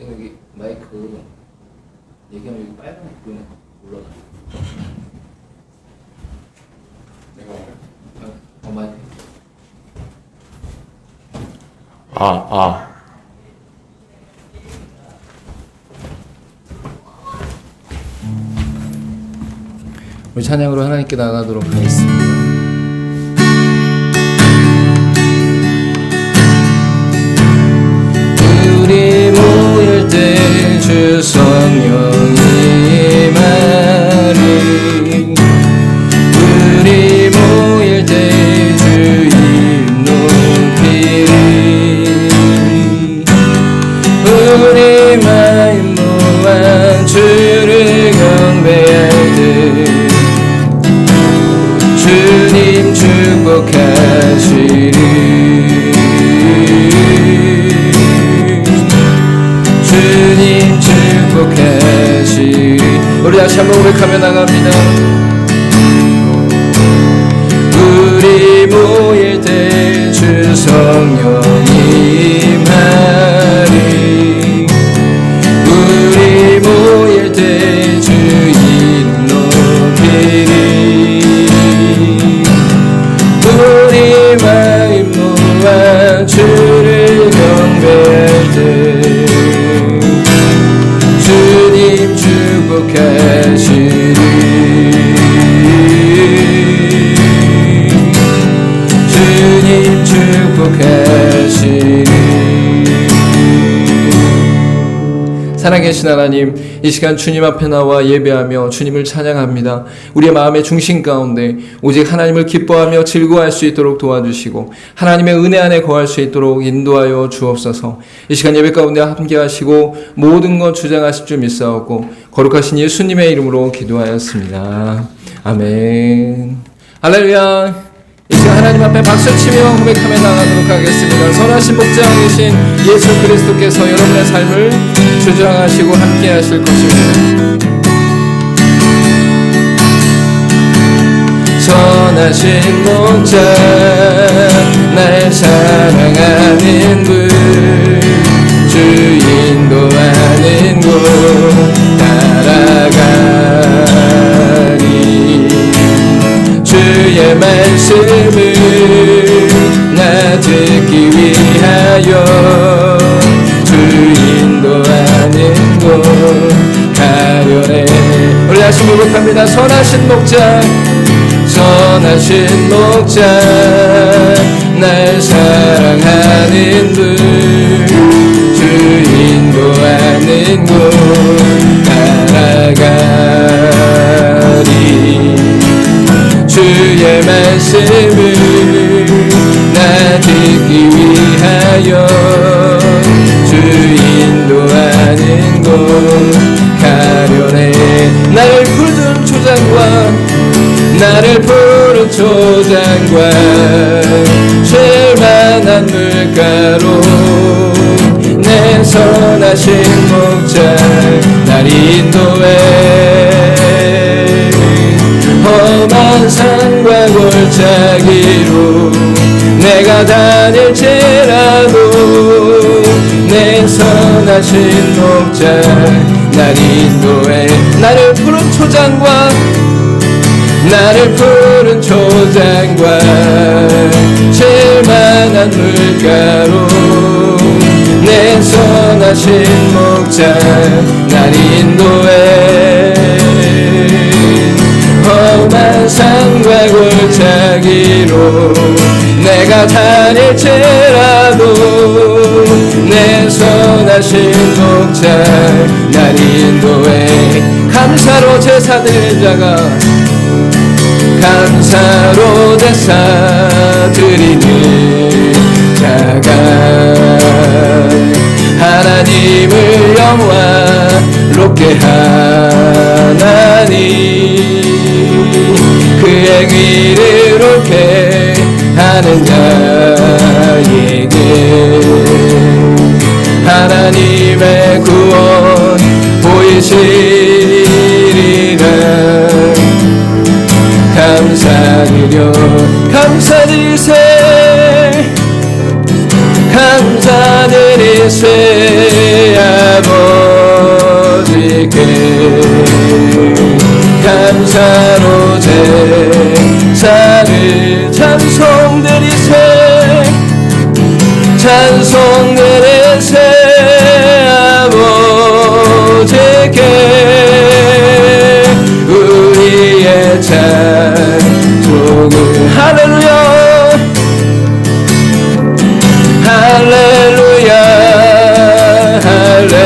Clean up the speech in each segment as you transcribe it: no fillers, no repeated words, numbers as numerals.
여기 마이크 얘기하면 여기 빨간색 보이네. 올라가. 내가 말해? 마이크. 우리 찬양으로 하나님께 나가도록 하겠습니다. 우리 모일 때 주 성령이 말이 우리 모일 때 주님 높이리 우리 마음 모아 주를 경배할 때 주님 축복하시리 주님 축복하시리 우리 다시 한번 고백하며 나갑니다. 우리 모일 때 주 성령이 말이 우리 모일 때 주님 높이리 우리 마음 모아 주를 경배할 때 주님 축복하시리 주님 축복하시리 살아계신 하나님, 이 시간 주님 앞에 나와 예배하며 주님을 찬양합니다. 우리의 마음의 중심 가운데 오직 하나님을 기뻐하며 즐거워할 수 있도록 도와주시고 하나님의 은혜 안에 거할 수 있도록 인도하여 주옵소서. 이 시간 예배 가운데 함께 하시고 모든 것 주장하실 줄 믿사옵고 거룩하신 예수님의 이름으로 기도하였습니다. 아멘. 할렐루야. 이 시간 하나님 앞에 박수치며 고백하며 나가도록 하겠습니다. 선하신 목자이신 예수 그리스도께서 여러분의 삶을 주장하시고 함께 하실 것입니다. 선하신 목자 날 사랑하는 분 주 인도하는 곳 따라가리 주의 말씀을 나 듣기 위하여 주 인도하는 곳 가려네. 우리 다시 고백합니다. 선하신 목자 선하신 목자 날 사랑하는 분 주 인도하는 곳 따라가리 주의 말씀을 나 듣기 위하여 주 인도하는 곳 가려네. 나를 푸른 초장과 나를 푸른 초장과 쉴만한 물가로 내 선하신 목자 날 인도해 험한 산과 골짜기로 내가 다닐지라도 내 선하신 목자 날 인도해 나를 푸른 초장과 나를 푸른 초장과 쉴만한 물가로 내 선하신 목자 날 인도해 험한 산과 골짜기로 내가 다닐지라도 내 선하신 목자 날 인도해 감사로 제사 드릴 자가 감사로 제사 드리는 자가 하나님을 영화롭게 하나니 그 행위를 옳게 하는 자에게 하나님의 구원 보이시리라. 감사드려 감사드리세 감사드리세 아버지 감사로 제사를 찬송드리세 찬송드리세 아버지께 우리의 찬송을 할렐루야 할렐루야 할렐루야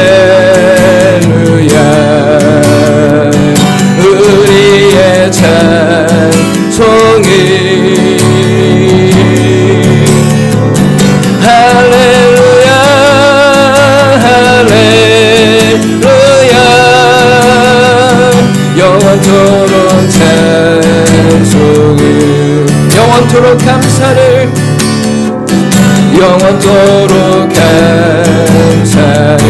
우리의 찬송이 할렐루야 할렐루야 영원토록 찬송을 영원토록 감사를 영원토록 감사를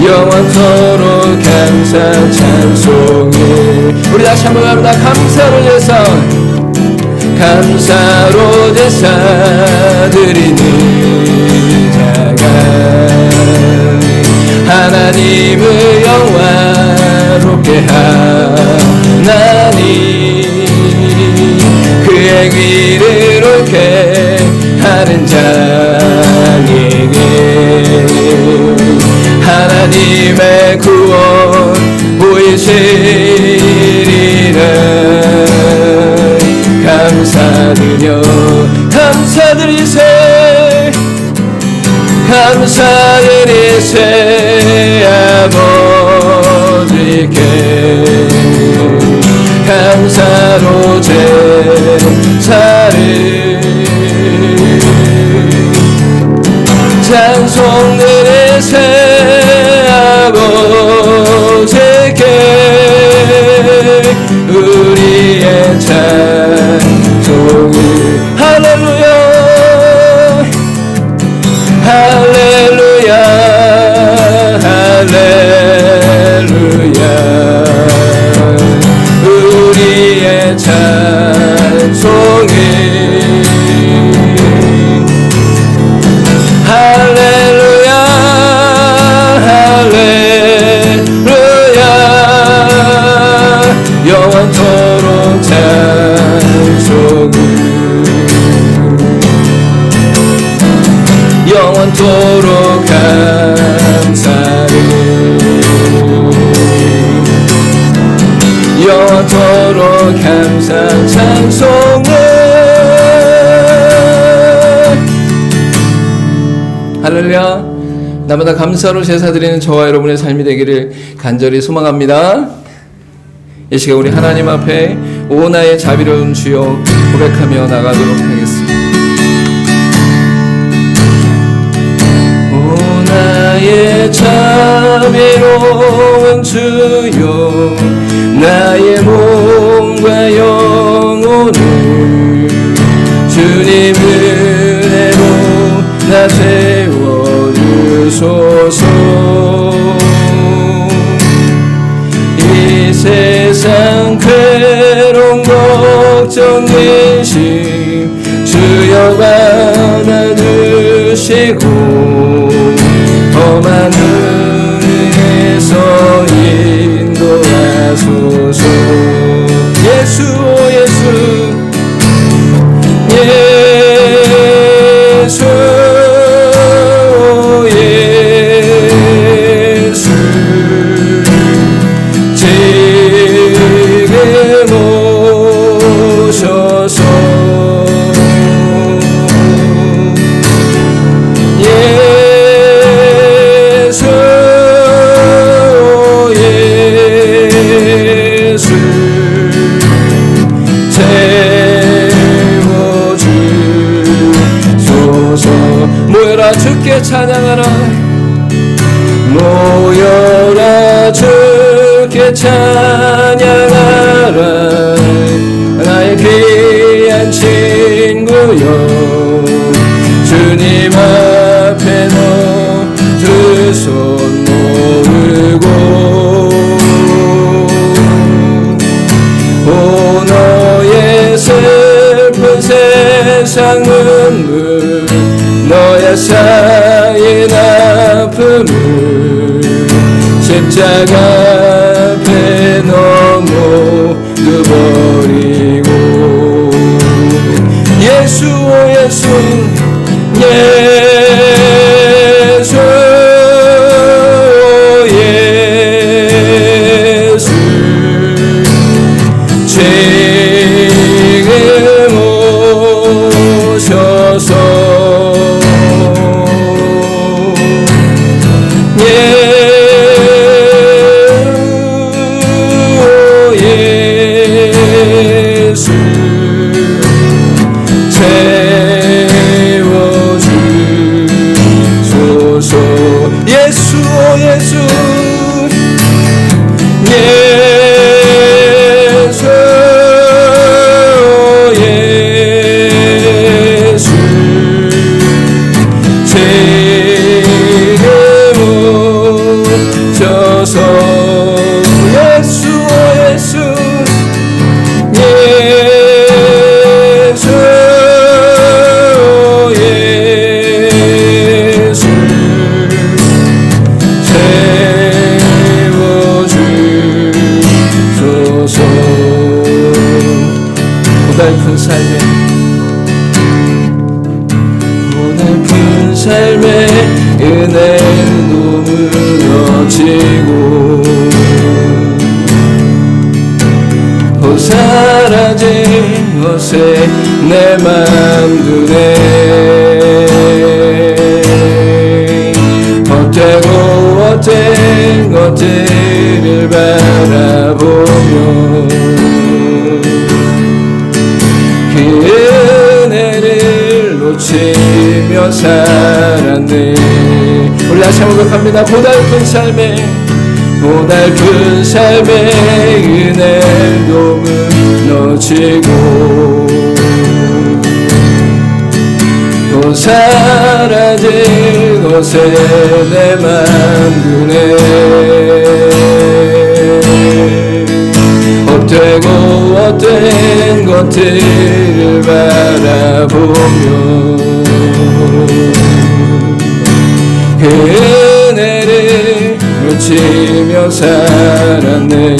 영원토록 감사 찬송을 우리 다시 한번 합니다. 감사로 제사 감사로 제사 드리는 자가 하나님을 영화롭게 하나니 그의 길을 옳게 하는 자에게 하나님의 구원 보이시리라 감사드려 감사드리세 감사드리세 아버지께 감사로 제사를 찬송드리세 아버지께 우리의 찬송을 할렐루야 할렐루야 할렐루야 우리의 찬송을 할렐루야 할렐루야 영원토록 찬송을 영원토록 감사를 영원토록 감사 찬송을 할렐루야 날마다 감사로 제사드리는 저와 여러분의 삶이 되기를 간절히 소망합니다. 이 시간 우리 하나님 앞에 오 나의 자비로운 주여 고백하며 나가도록 하겠습니다. 오 나의 자비로운 주여 나의 몸과 영혼을 주님 은혜로 나 세워주소서. 이 세상 괴로운 걱정 근심 주여 받아주시고 험한 은혜에서 인도하소서. 예수 예수 예수 예수 제게 모셔서 예수 예수 채워주소서. 모여라 주께 찬양하라 모여라 주께 찬양하라 나의 귀한 친구여 주님 앞에 너 두 손 모으고 오 너의 슬픈 세상 눈물 너의 쌓인 아픔을 십자가 은혜도 무너지고 사라진 것에 내 맘도 헛되고 헛된 것들을 바라보며 그 은혜를 놓치며 살았네. 우리 다시 한번 고백합니다. 고달픈 삶의 은혜도 무너지고 또 사라질 것에 내 맘도 헛되고 헛된 것들을 바라보며 그 은혜를 놓치며 살았네.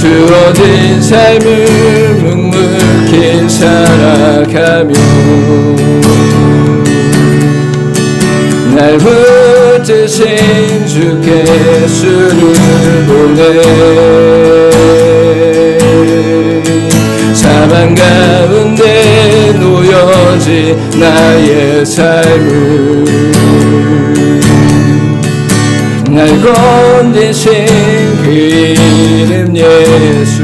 주어진 삶을 묵묵히 살아가며 날 붙드신 주께 수를 보내 사망 가운데 놓여진 나의 삶을 날 건지신 그 이름 예수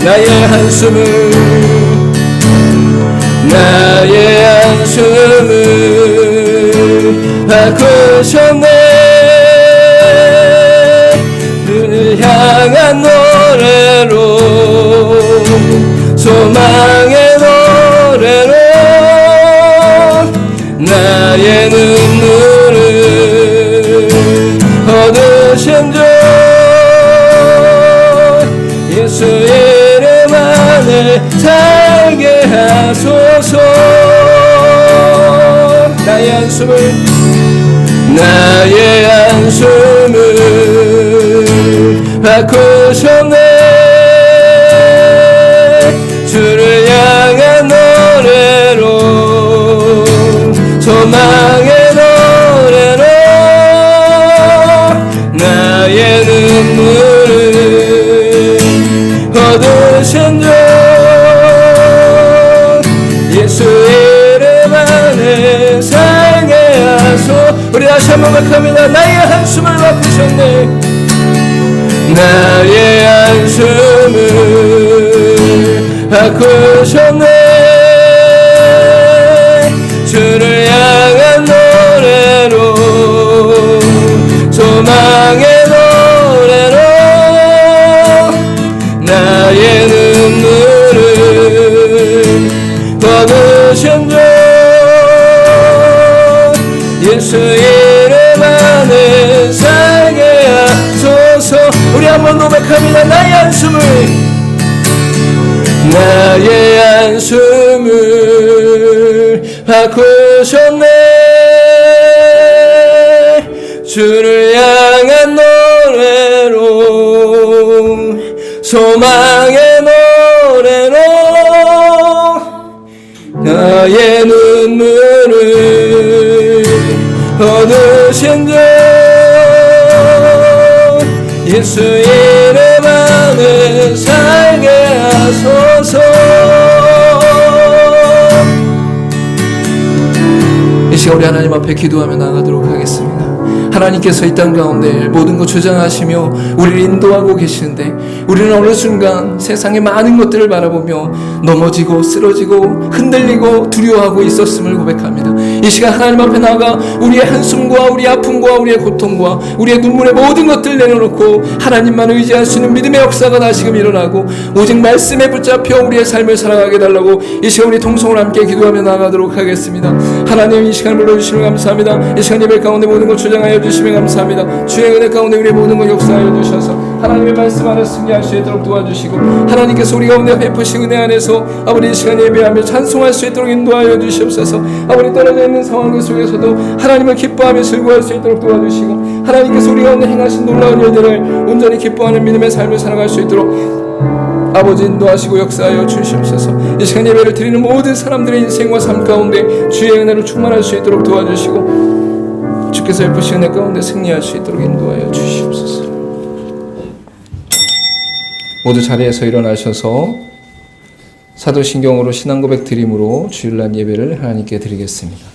나의 한숨을 바꾸셨네. 눈을 향한 노래로 소망의 노래로 나의 눈물을 얻으신 주 예수 이름 안에 살게 하소서. 나의 한숨을 바꾸셨네. 주를 향한 노래로 소망의 노래로 나의 눈물을 얻으신 주 예수 이름 안에 살게 하소. 우리 다시 한번 고백합니다. 나의 한숨을 바꾸셨네. 나의 한숨을 바꾸셨네. 주를 향한 노래로 소망의 노래로 나의 눈물을 거두신 주 예수 이름 안에 살게 하소서. 우리 한번 고백합니다. 나의 한숨을 바꾸셨네. 주를 향한 노래로 소망의 노래로 나의 눈물을 얻으신 주 예수 이름 안에 살게 하소서. 이 시간 우리 하나님 앞에 기도하며 나가도록 하겠습니다. 하나님께서 이 땅 가운데 모든 것 주장하시며 우리를 인도하고 계시는데 우리는 어느 순간 세상의 많은 것들을 바라보며 넘어지고 쓰러지고 흔들리고 두려워하고 있었음을 고백합니다. 이 시간 하나님 앞에 나아가 우리의 한숨과 우리의 아픔과 우리의 고통과 우리의 눈물의 모든 것들을 내려놓고 하나님만 의지할 수 있는 믿음의 역사가 다시금 일어나고 오직 말씀에 붙잡혀 우리의 삶을 살아가게 달라고 이 시간 우리 통성으로 함께 기도하며 나아가도록 하겠습니다. 하나님 이 시간을 불러주시면 감사합니다. 이 시간 예배 가운데 모든 것 주장하여 주시면 감사합니다. 주의 은혜 가운데 우리의 모든 것 역사하여 주셔서 하나님의 말씀 안에 승리할 수 있도록 도와주시고 하나님께서 우리 가운데 베푸신 은혜 안에서 아버지 이 시간 예배하며 찬송할 수 있도록 인도하여 주시옵소서. 아버지 떨어져 있는 상황 그 속에서도 하나님을 기뻐하며 즐거워할 수 있도록 도와주시고 하나님께서 우리 가운데 행하신 놀라운 일들을 온전히 기뻐하는 믿음의 삶을 살아갈 수 있도록 아버지 인도하시고 역사하여 주시옵소서. 이 시간 예배를 드리는 모든 사람들의 인생과 삶 가운데 주의 은혜로 충만할 수 있도록 도와주시고 주께서 베푸신 은혜 가운데 승리할 수 있도록 인도하여 주시옵소서. 모두 자리에서 일어나셔서 사도신경으로 신앙고백 드림으로 주일날 예배를 하나님께 드리겠습니다.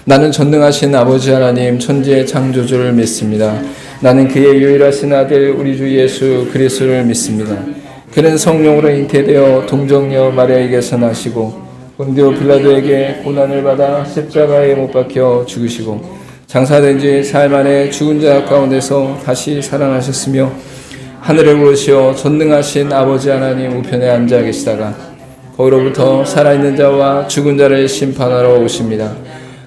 나는 전능하신 아버지 하나님 천지의 창조주를 믿습니다. 나는 그의 유일하신 아들 우리 주 예수 그리스도를 믿습니다. 그는 성령으로 잉태되어 동정녀 마리아에게서 나시고 본디오 빌라도에게 고난을 받아 십자가에 못 박혀 죽으시고 장사된 지 사흘 만에 죽은 자 가운데서 다시 살아나셨으며 하늘에 오르시어 전능하신 아버지 하나님 우편에 앉아 계시다가 거기로부터 살아있는 자와 죽은 자를 심판하러 오십니다.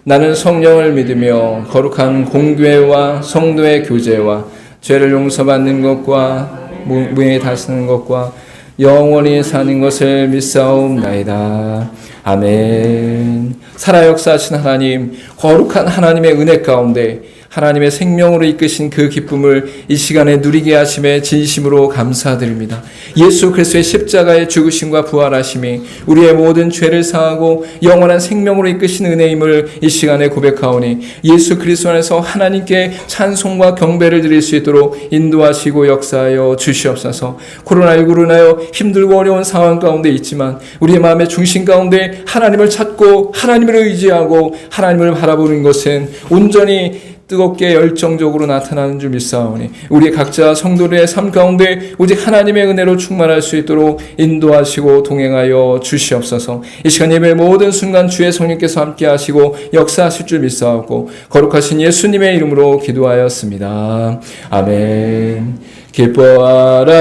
나는 성령을 믿으며 거룩한 공교회와 성도의 교제와 죄를 용서받는 것과 무에 다스는 것과 영원히 사는 것을 믿사옵나이다. 아멘. 살아 역사하신 하나님, 거룩한 하나님의 은혜 가운데 하나님의 생명으로 이끄신 그 기쁨을 이 시간에 누리게 하심에 진심으로 감사드립니다. 예수 그리스도의 십자가의 죽으심과 부활하심이 우리의 모든 죄를 사하고 영원한 생명으로 이끄신 은혜임을 이 시간에 고백하오니 예수 그리스도 안에서 하나님께 찬송과 경배를 드릴 수 있도록 인도하시고 역사하여 주시옵소서. 코로나19로 인하여 힘들고 어려운 상황 가운데 있지만 우리의 마음의 중심 가운데 하나님을 찾고 하나님을 의지하고 하나님을 바라보는 것은 온전히 뜨겁게 열정적으로 나타나는 줄 믿사오니 우리 각자 성도들의 삶 가운데 오직 하나님의 은혜로 충만할 수 있도록 인도하시고 동행하여 주시옵소서. 이 시간 예배 모든 순간 주의 성령께서 함께 하시고 역사하실 줄 믿사오고 거룩하신 예수님의 이름으로 기도하였습니다. 아멘. 기뻐하라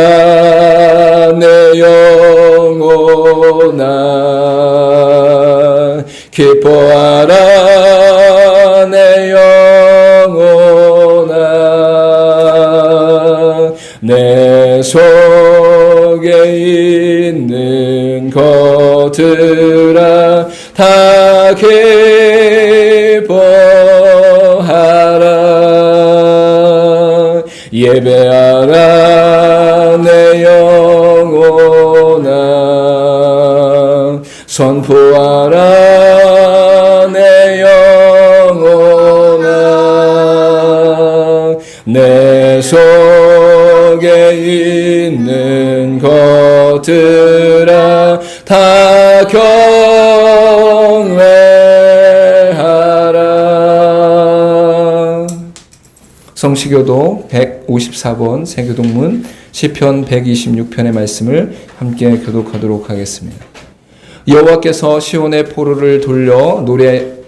내 영혼아, 기뻐하라 내 영혼아, 내 속에 있는 것들아 다 기뻐하라. 예배하라 내 영혼아, 선포하라 내 영혼아, 내 속에 있는 것들아 다 경외하라. 성시교도 154번 세교동문 시편 126편의 말씀을 함께 교독하도록 하겠습니다. 여호와께서 시온의 포로를 돌려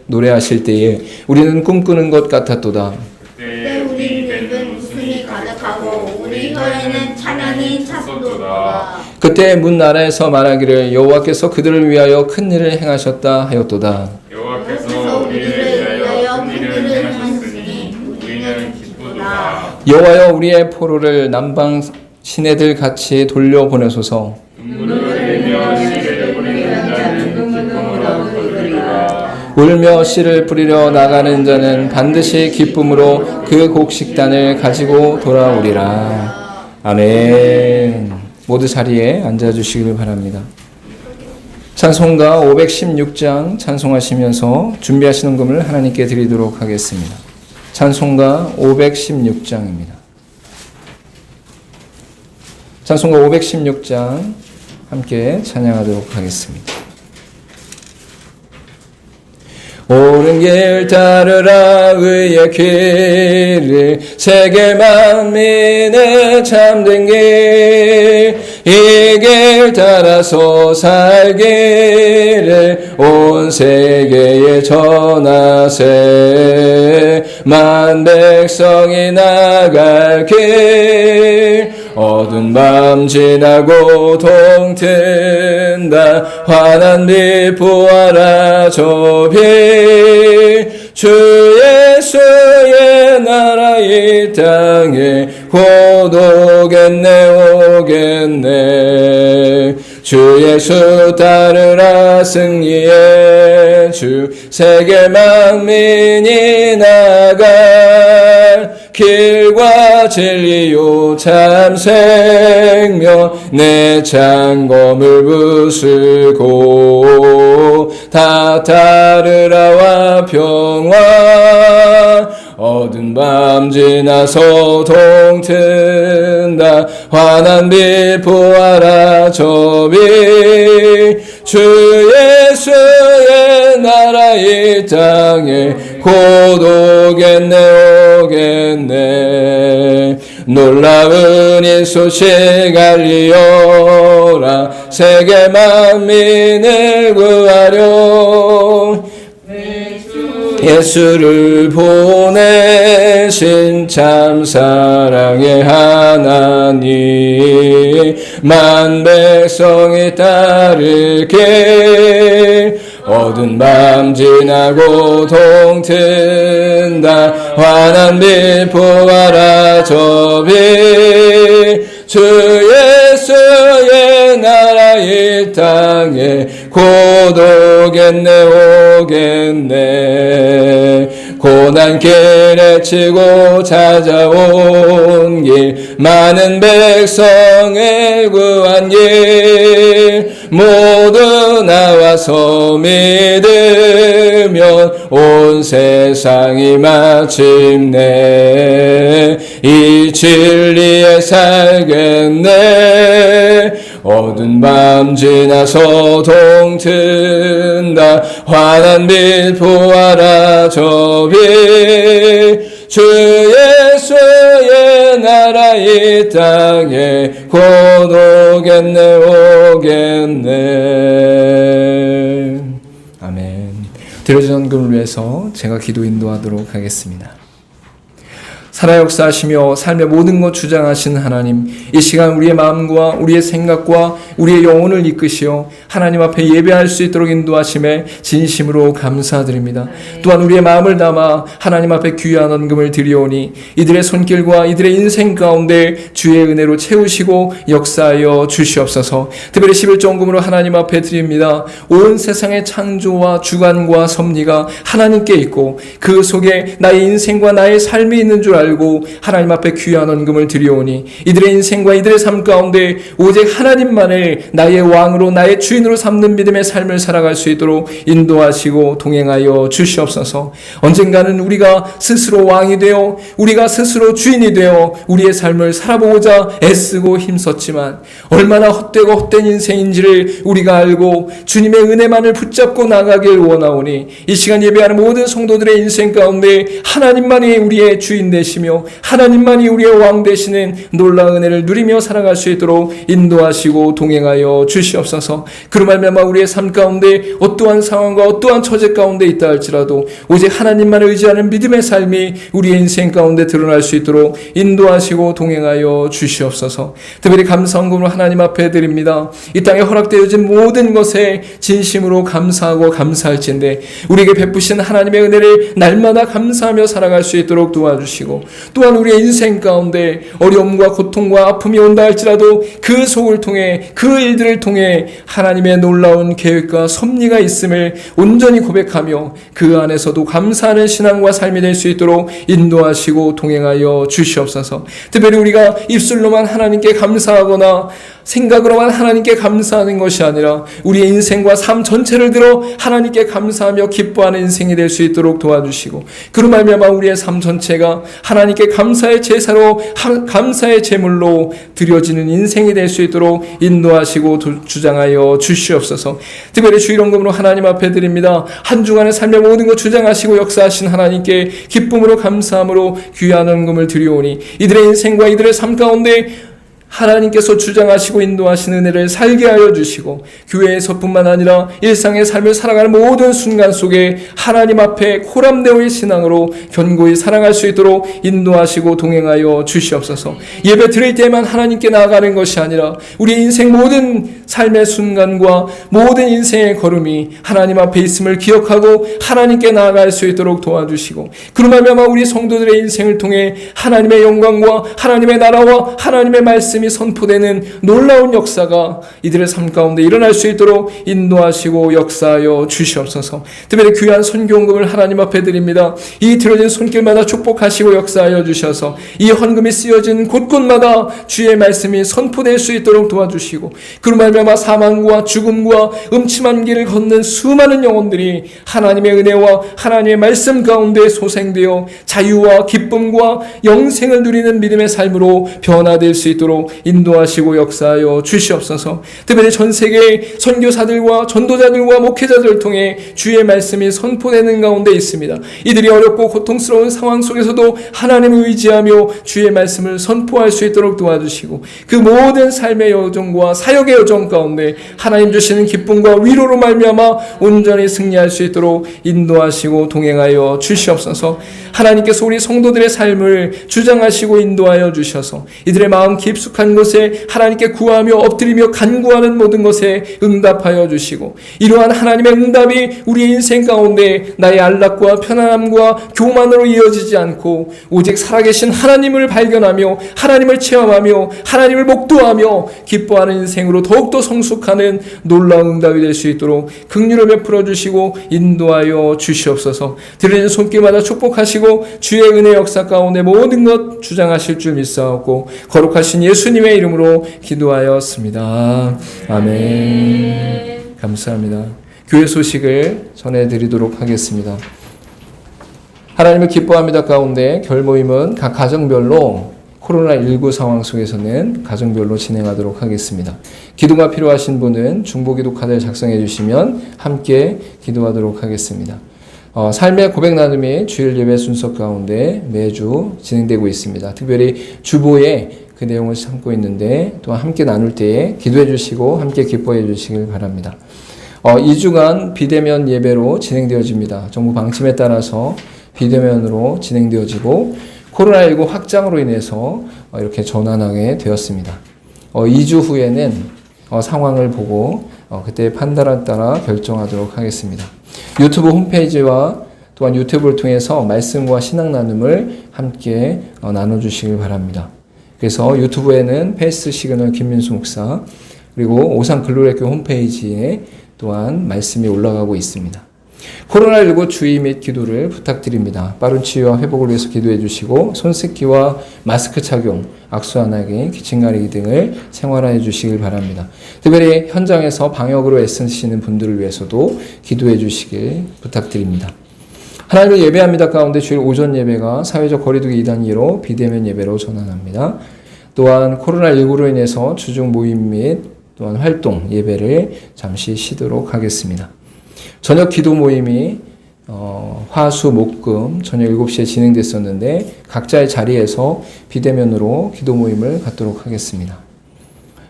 노래하실 때에 우리는 꿈꾸는 것 같았도다. 그때 우리 입은 웃음이 가득하고 우리 혀에는 찬양이 찼도다. 그때 문 나라에서 말하기를 여호와께서 그들을 위하여 큰 일을 행하셨다 하였도다. 여호와께서 우리를 위하여 큰 일을 행하셨으니 우리는 기쁘도다. 여호와여 우리의 포로를 남방 시내들 같이 돌려보내소서. 눈물을 흘리며 씨를 뿌리는 자는 기쁨으로 거두리라. 울며 씨를 뿌리려 나가는 자는 반드시 기쁨으로 그 곡식단을 가지고 돌아오리라. 아멘. 모두 자리에 앉아주시길 바랍니다. 찬송가 516장 찬송하시면서 준비하신 금을 하나님께 드리도록 하겠습니다. 찬송가 516장입니다. 찬송가 516장 함께 찬양하도록 하겠습니다. 옳은 길 따르라 의의 길을 세계 만민의 참된 길 이 길 따라서 살기를 온 세계에 전하세 만 백성이 나갈 길 어두운 밤 지나고 동튼다 환한 빛 부활아 조비 주 예수의 나라 이 땅에 곧 오겠네 오겠네 주 예수 따르라 승리의 주 세계 만민이 나갈 길과 진리요 참 생명 내 창검을 부수고 다 따르라와 평화 어두운 밤 지나서 동튼다 환한 빛 보아라 저비 주 예수의 나라 이 땅에 곧 오겠네 오겠네 놀라운 이 소식 알리어라 세계 만민을 구하려 예수를 보내신 참 사랑의 하나님 만 백성이 따르게 어두운 밤 지나고 동튼다 환한 빛 보아라 저 빛 주 예수의 나라 이 땅에 곧 오겠네 오겠네 고난 길에 치고 찾아온 길 많은 백성을 구한 길 모두 나와서 믿으면 온 세상이 마침내 이 진리에 살겠네 어두운 밤 지나서 동튼다 환한 빛 보아라 저 빛 주 예수의 나라 이 땅에 곧 오겠네 오겠네 아멘. 드려진 헌금을 위해서 제가 기도 인도하도록 하겠습니다. 살아 역사하시며 삶의 모든 것 주장하신 하나님, 이 시간 우리의 마음과 우리의 생각과 우리의 영혼을 이끄시어 하나님 앞에 예배할 수 있도록 인도하심에 진심으로 감사드립니다. 또한 우리의 마음을 담아 하나님 앞에 귀한 헌금을 드리오니 이들의 손길과 이들의 인생 가운데 주의 은혜로 채우시고 역사하여 주시옵소서. 특별히 11조헌금으로 하나님 앞에 드립니다. 온 세상의 창조와 주관과 섭리가 하나님께 있고 그 속에 나의 인생과 나의 삶이 있는 줄 알고 하나님 앞에 귀한 헌금을 드리오니 이들의 인생과 이들의 삶 가운데 오직 하나님만을 나의 왕으로 나의 주인으로 삼는 믿음의 삶을 살아갈 수 있도록 인도하시고 동행하여 주시옵소서. 언젠가는 우리가 스스로 왕이 되어 우리가 스스로 주인이 되어 우리의 삶을 살아보고자 애쓰고 힘썼지만 얼마나 헛되고 헛된 인생인지를 우리가 알고 주님의 은혜만을 붙잡고 나가길 원하오니 이 시간 예배하는 모든 성도들의 인생 가운데 하나님만이 우리의 주인 되시며 하나님만이 우리의 왕 되시는 놀라운 은혜를 누리며 살아갈 수 있도록 인도하시고 동행하여 주시옵소서. 그로 말미암아 우리의 삶 가운데 어떠한 상황과 어떠한 처제 가운데 있다 할지라도 오직 하나님만을 의지하는 믿음의 삶이 우리의 인생 가운데 드러날 수 있도록 인도하시고 동행하여 주시옵소서. 특별히 감사헌금으로 하나님 앞에 드립니다. 이 땅에 허락되어진 모든 것에 진심으로 감사하고 감사할진데 우리에게 베푸신 하나님의 은혜를 날마다 감사하며 살아갈 수 있도록 도와주시고 또한 우리의 인생 가운데 어려움과 고통과 아픔이 온다 할지라도 그 속을 통해 그 일들을 통해 하나님의 놀라운 계획과 섭리가 있음을 온전히 고백하며 그 안에서도 감사하는 신앙과 삶이 될 수 있도록 인도하시고 동행하여 주시옵소서. 특별히 우리가 입술로만 하나님께 감사하거나 생각으로만 하나님께 감사하는 것이 아니라 우리의 인생과 삶 전체를 들어 하나님께 감사하며 기뻐하는 인생이 될 수 있도록 도와주시고 그로 말미암아 우리의 삶 전체가 하나님께 감사의 제사로 감사의 제물로 드려지는 인생이 될 수 있도록 인도하시고 주장하여 주시옵소서. 특별히 주일헌금으로 하나님 앞에 드립니다. 한 주간의 삶의 모든 것 주장하시고 역사하신 하나님께 기쁨으로 감사함으로 귀한 헌금을 드리오니 이들의 인생과 이들의 삶 가운데 하나님께서 주장하시고 인도하시는 은혜를 살게 하여 주시고 교회에서뿐만 아니라 일상의 삶을 살아가는 모든 순간 속에 하나님 앞에 코람데오의 신앙으로 견고히 살아갈 수 있도록 인도하시고 동행하여 주시옵소서. 예배 드릴 때만 하나님께 나아가는 것이 아니라 우리 인생 모든 삶의 순간과 모든 인생의 걸음이 하나님 앞에 있음을 기억하고 하나님께 나아갈 수 있도록 도와주시고, 그로 말미암아 우리 성도들의 인생을 통해 하나님의 영광과 하나님의 나라와 하나님의 말씀이 선포되는 놀라운 역사가 이들의 삶 가운데 일어날 수 있도록 인도하시고 역사하여 주시옵소서. 특별히 귀한 선교헌금을 하나님 앞에 드립니다. 이 들어진 손길마다 축복하시고 역사하여 주셔서 이 헌금이 쓰여진 곳곳마다 주의 말씀이 선포될 수 있도록 도와주시고, 그로 말미암아 사망과 죽음과 음침한 길을 걷는 수많은 영혼들이 하나님의 은혜와 하나님의 말씀 가운데 소생되어 자유와 기쁨과 영생을 누리는 믿음의 삶으로 변화될 수 있도록 인도하시고 역사하여 주시옵소서. 특별히 전 세계의 선교사들과 전도자들과 목회자들을 통해 주의 말씀이 선포되는 가운데 있습니다. 이들이 어렵고 고통스러운 상황 속에서도 하나님을 의지하며 주의 말씀을 선포할 수 있도록 도와주시고, 그 모든 삶의 여정과 사역의 여정 가운데 하나님 주시는 기쁨과 위로로 말미암아 온전히 승리할 수 있도록 인도하시고 동행하여 주시옵소서. 하나님께서 우리 성도들의 삶을 주장하시고 인도하여 주셔서 이들의 마음 깊숙한 곳에 하나님께 구하며 엎드리며 간구하는 모든 것에 응답하여 주시고, 이러한 하나님의 응답이 우리 인생 가운데 나의 안락과 편안함과 교만으로 이어지지 않고 오직 살아계신 하나님을 발견하며 하나님을 체험하며 하나님을 목도하며 기뻐하는 인생으로 더욱더 성숙하는 놀라운 응답이 될 수 있도록 긍휼을 베풀어 주시고 인도하여 주시옵소서. 드리는 손길마다 축복하시고 주의 은혜 역사 가운데 모든 것 주장하실 줄 믿사옵고 거룩하신 예수님의 이름으로 기도하였습니다. 아멘. 감사합니다. 교회 소식을 전해드리도록 하겠습니다. 하나님을 기뻐합니다 가운데 결모임은 각 가정별로 코로나19 상황 속에서는 가정별로 진행하도록 하겠습니다. 기도가 필요하신 분은 중보기도 카드를 작성해 주시면 함께 기도하도록 하겠습니다. 삶의 고백 나눔이 주일 예배 순서 가운데 매주 진행되고 있습니다. 특별히 주보에 그 내용을 담고 있는데 또 함께 나눌 때에 기도해 주시고 함께 기뻐해 주시길 바랍니다. 2주간 비대면 예배로 진행되어집니다. 정부 방침에 따라서 비대면으로 진행되어지고 코로나19 확장으로 인해서 이렇게 전환하게 되었습니다. 2주 후에는 상황을 보고 그때 판단에 따라 결정하도록 하겠습니다. 유튜브 홈페이지와 또한 유튜브를 통해서 말씀과 신앙 나눔을 함께 나눠주시길 바랍니다. 그래서 유튜브에는 페이스 시그널 김민수 목사, 그리고 오산 글로리교회 홈페이지에 또한 말씀이 올라가고 있습니다. 코로나19 주의 및 기도를 부탁드립니다. 빠른 치유와 회복을 위해서 기도해 주시고 손 씻기와 마스크 착용, 악수 안 하기, 기침 가리기 등을 생활해 주시길 바랍니다. 특별히 현장에서 방역으로 애쓰시는 분들을 위해서도 기도해 주시길 부탁드립니다. 하나님을 예배합니다 가운데 주일 오전 예배가 사회적 거리두기 2단계로 비대면 예배로 전환합니다. 또한 코로나19로 인해서 주중 모임 및 또한 활동 예배를 잠시 쉬도록 하겠습니다. 저녁 기도 모임이 화, 수, 목, 금 저녁 7시에 진행됐었는데 각자의 자리에서 비대면으로 기도 모임을 갖도록 하겠습니다.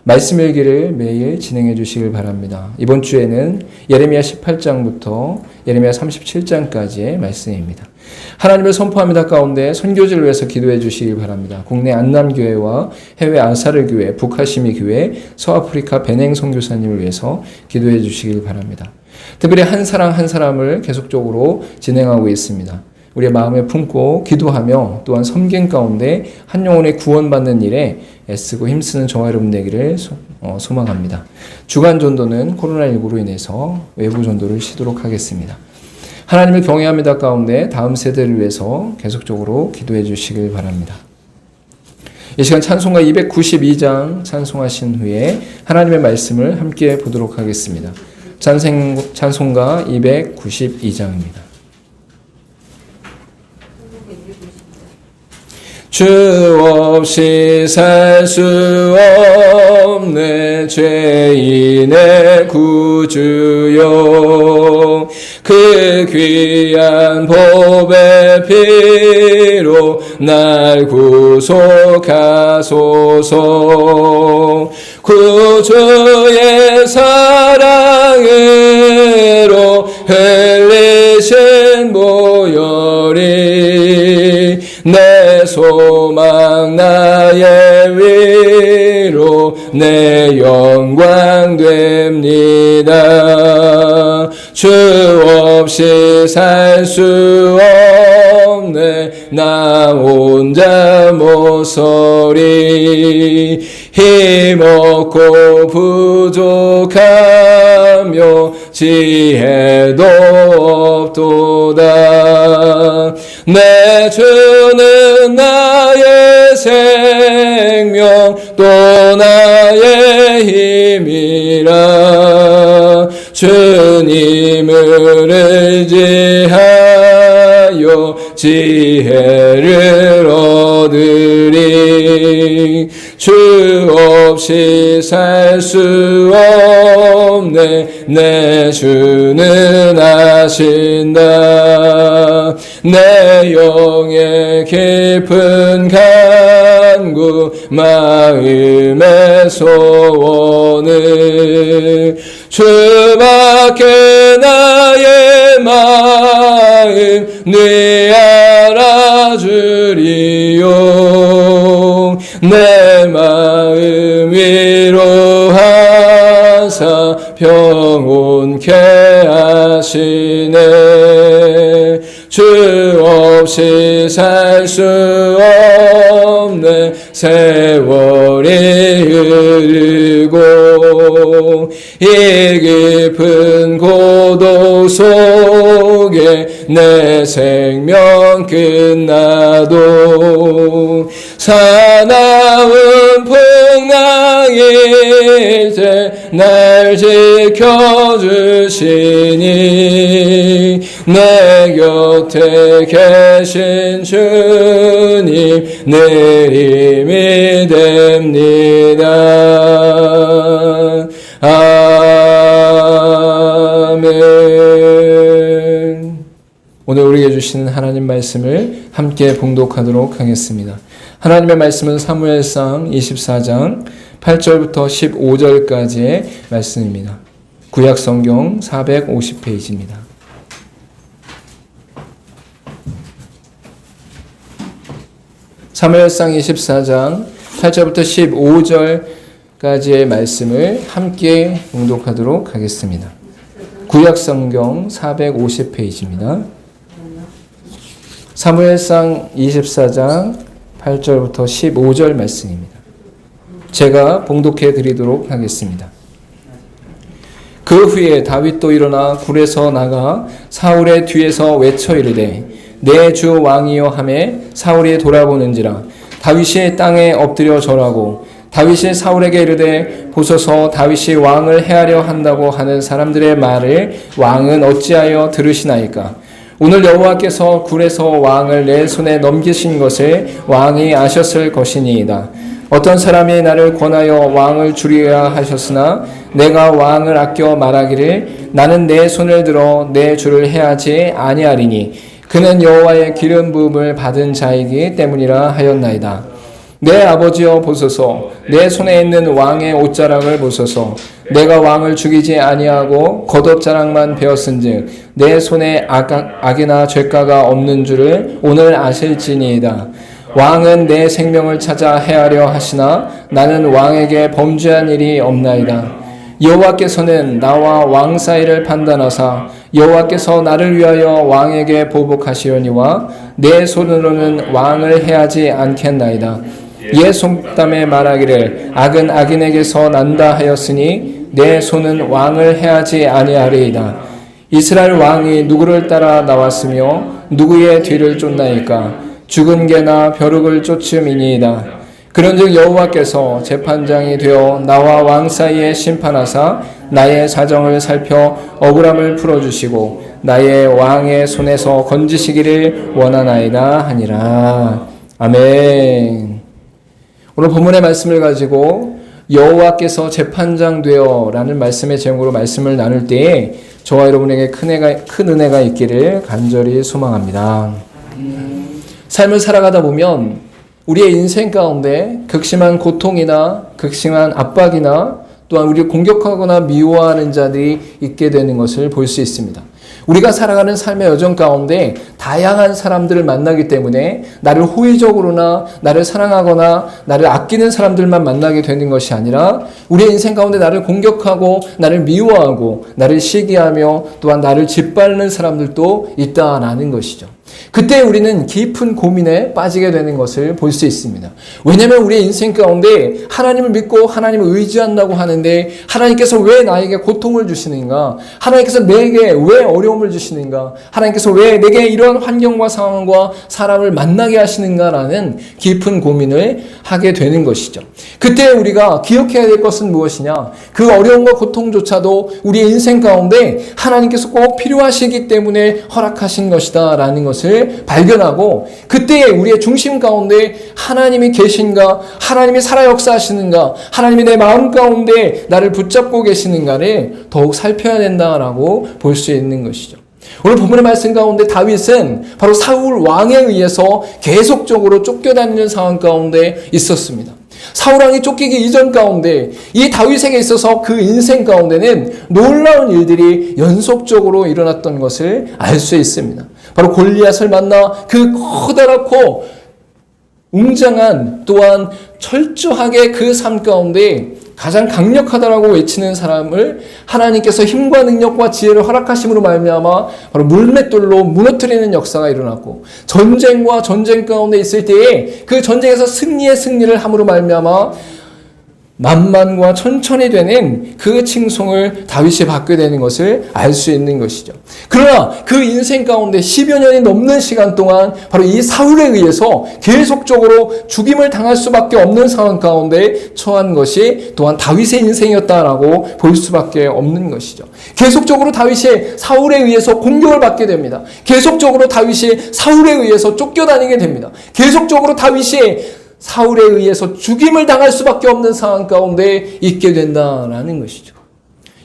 말씀 일기를 매일 진행해 주시길 바랍니다. 이번 주에는 예레미야 18장부터 예레미야 37장까지의 말씀입니다. 하나님을 선포합니다 가운데 선교지를 위해서 기도해 주시길 바랍니다. 국내 안남교회와 해외 아사르교회, 북하시미 교회, 서아프리카 베냉 선교사님을 위해서 기도해 주시길 바랍니다. 특별히 한 사람 한 사람을 계속적으로 진행하고 있습니다. 우리의 마음에 품고 기도하며 또한 섬긴 가운데 한 영혼의 구원받는 일에 애쓰고 힘쓰는 저와 여러분 되기를 소망합니다. 주간 전도는 코로나19로 인해서 외부 전도를 쉬도록 하겠습니다. 하나님을 경외합니다 가운데 다음 세대를 위해서 계속적으로 기도해 주시길 바랍니다. 이 시간 찬송가 292장 찬송하신 후에 하나님의 말씀을 함께 보도록 하겠습니다. 찬송가 292장입니다. 주 없이 살 수 없는 죄인의 구주여, 그 귀한 보배 피로 날 구속하소서. 구주의 사랑으로 흘리신 보혈이 내 소망 나의 위로 내 영광 됩니다. 주 없이 살 수 없네 나 혼자 모서리 힘없고 부족하며 지혜도 없도다. 내 주는 나의 생명 또 나의 힘이라. 주님을 의지하여 지혜를 얻으리. 주 없이 살 수 없네 내 주는 아신다. 내 영의 깊은 간구 마음의 소원을 주밖에 나의 마음 네 알아주리요. 내 마음 위로하사 평온케 하시네. 주 없이 살 수 없네 세월이 흐르고 이 깊은 고독 속에 내 생명 끝나도 사나운 풍랑일 때 날 지켜주시니 내 곁에 계신 주님 내 힘이 됩니다. 아멘. 오늘 우리에게 주시는 하나님 말씀을 함께 봉독하도록 하겠습니다. 하나님의 말씀은 사무엘상 24장 8절부터 15절까지의 말씀입니다. 구약성경 450페이지입니다. 사무엘상 24장 8절부터 15절까지의 말씀을 함께 봉독하도록 하겠습니다. 구약성경 450페이지입니다. 사무엘상 24장 8절부터 15절 말씀입니다. 제가 봉독해 드리도록 하겠습니다. 그 후에 다윗도 일어나 굴에서 나가 사울의 뒤에서 외쳐 이르되 내 주 왕이여 하매 사울이 돌아보는지라 다윗이 땅에 엎드려 절하고 다윗이 사울에게 이르되 보소서 다윗이 왕을 해하려 한다고 하는 사람들의 말을 왕은 어찌하여 들으시나이까. 오늘 여호와께서 굴에서 왕을 내 손에 넘기신 것을 왕이 아셨을 것이니이다. 어떤 사람이 나를 권하여 왕을 주리라 하셨으나 내가 왕을 아껴 말하기를 나는 내 손을 들어 내 주를 해하지 아니하리니 그는 여호와의 기름 부음을 받은 자이기 때문이라 하였나이다. 내 아버지여 보소서 내 손에 있는 왕의 옷자락을 보소서. 내가 왕을 죽이지 아니하고 겉옷자락만 베었은즉 내 손에 악이나 죄가가 없는 줄을 오늘 아실지니이다. 왕은 내 생명을 찾아 해하려 하시나 나는 왕에게 범죄한 일이 없나이다. 여호와께서는 나와 왕 사이를 판단하사 여호와께서 나를 위하여 왕에게 보복하시려니와 내 손으로는 왕을 해하지 않겠나이다. 옛 속담에 말하기를 악은 악인에게서 난다 하였으니 내 손은 왕을 해하지 아니하리이다. 이스라엘 왕이 누구를 따라 나왔으며 누구의 뒤를 쫓나이까. 죽은 개나 벼룩을 쫓음이니이다. 그런즉 여호와께서 재판장이 되어 나와 왕 사이에 심판하사 나의 사정을 살펴 억울함을 풀어주시고 나의 왕의 손에서 건지시기를 원하나이다 하니라. 아멘. 오늘 본문의 말씀을 가지고 여호와께서 재판장 되어 라는 말씀의 제목으로 말씀을 나눌 때에 저와 여러분에게 큰 은혜가 있기를 간절히 소망합니다. 삶을 살아가다 보면 우리의 인생 가운데 극심한 고통이나 극심한 압박이나 또한 우리를 공격하거나 미워하는 자들이 있게 되는 것을 볼 수 있습니다. 우리가 살아가는 삶의 여정 가운데 다양한 사람들을 만나기 때문에 나를 호의적으로나 나를 사랑하거나 나를 아끼는 사람들만 만나게 되는 것이 아니라 우리의 인생 가운데 나를 공격하고 나를 미워하고 나를 시기하며 또한 나를 짓밟는 사람들도 있다라는 것이죠. 그때 우리는 깊은 고민에 빠지게 되는 것을 볼 수 있습니다. 왜냐하면 우리의 인생 가운데 하나님을 믿고 하나님을 의지한다고 하는데 하나님께서 왜 나에게 고통을 주시는가? 하나님께서 내게 왜 어려움을 주시는가? 하나님께서 왜 내게 이러한 환경과 상황과 사람을 만나게 하시는가라는 깊은 고민을 하게 되는 것이죠. 그때 우리가 기억해야 될 것은 무엇이냐? 그 어려움과 고통조차도 우리의 인생 가운데 하나님께서 꼭 필요하시기 때문에 허락하신 것이다 라는 것을 발견하고 그때 우리의 중심 가운데 하나님이 계신가, 하나님이 살아 역사하시는가, 하나님이 내 마음 가운데 나를 붙잡고 계시는가를 더욱 살펴야 된다라고 볼 수 있는 것이죠. 오늘 본문의 말씀 가운데 다윗은 바로 사울 왕에 의해서 계속적으로 쫓겨다니는 상황 가운데 있었습니다. 사울 왕이 쫓기기 이전 가운데 이 다윗에게 있어서 그 인생 가운데는 놀라운 일들이 연속적으로 일어났던 것을 알 수 있습니다. 바로 골리앗을 만나 그 커다랗고 웅장한 또한 철저하게 그 삶 가운데 가장 강력하다라고 외치는 사람을 하나님께서 힘과 능력과 지혜를 허락하심으로 말미암아 바로 물맷돌로 무너뜨리는 역사가 일어났고 전쟁과 전쟁 가운데 있을 때에 그 전쟁에서 승리를 함으로 말미암아 만만과 천천히 되는 그 칭송을 다윗이 받게 되는 것을 알 수 있는 것이죠. 그러나 그 인생 가운데 10여 년이 넘는 시간 동안 바로 이 사울에 의해서 계속적으로 죽임을 당할 수밖에 없는 상황 가운데 처한 것이 또한 다윗의 인생이었다라고 볼 수밖에 없는 것이죠. 계속적으로 다윗이 사울에 의해서 공격을 받게 됩니다. 계속적으로 다윗이 사울에 의해서 쫓겨다니게 됩니다. 계속적으로 다윗이 사울에 의해서 죽임을 당할 수밖에 없는 상황 가운데 있게 된다라는 것이죠.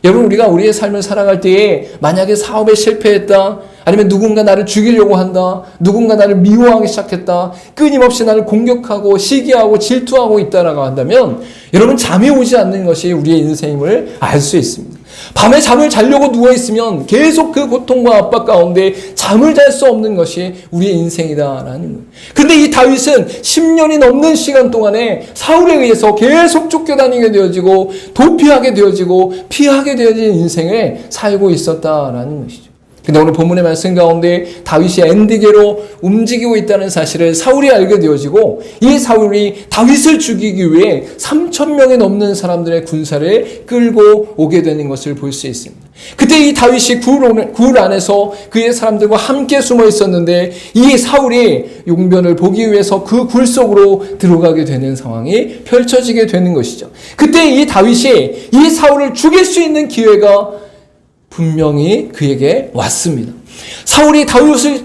여러분, 우리가 우리의 삶을 살아갈 때에 만약에 사업에 실패했다, 아니면 누군가 나를 죽이려고 한다, 누군가 나를 미워하기 시작했다, 끊임없이 나를 공격하고 시기하고 질투하고 있다라고 한다면 여러분, 잠이 오지 않는 것이 우리의 인생임을 알 수 있습니다. 밤에 잠을 자려고 누워있으면 계속 그 고통과 압박 가운데 잠을 잘 수 없는 것이 우리의 인생이다라는 거예요. 근데 이 다윗은 10년이 넘는 시간 동안에 사울에 의해서 계속 쫓겨다니게 되어지고 도피하게 되어지고 피하게 되어진 인생을 살고 있었다라는 것이죠. 근데 오늘 본문의 말씀 가운데 다윗이 엔디게로 움직이고 있다는 사실을 사울이 알게 되어지고 이 사울이 다윗을 죽이기 위해 3,000명이 넘는 사람들의 군사를 끌고 오게 되는 것을 볼 수 있습니다. 그때 이 다윗이 굴 안에서 그의 사람들과 함께 숨어 있었는데 이 사울이 용변을 보기 위해서 그 굴 속으로 들어가게 되는 상황이 펼쳐지게 되는 것이죠. 그때 이 다윗이 이 사울을 죽일 수 있는 기회가 분명히 그에게 왔습니다. 사울이 다윗을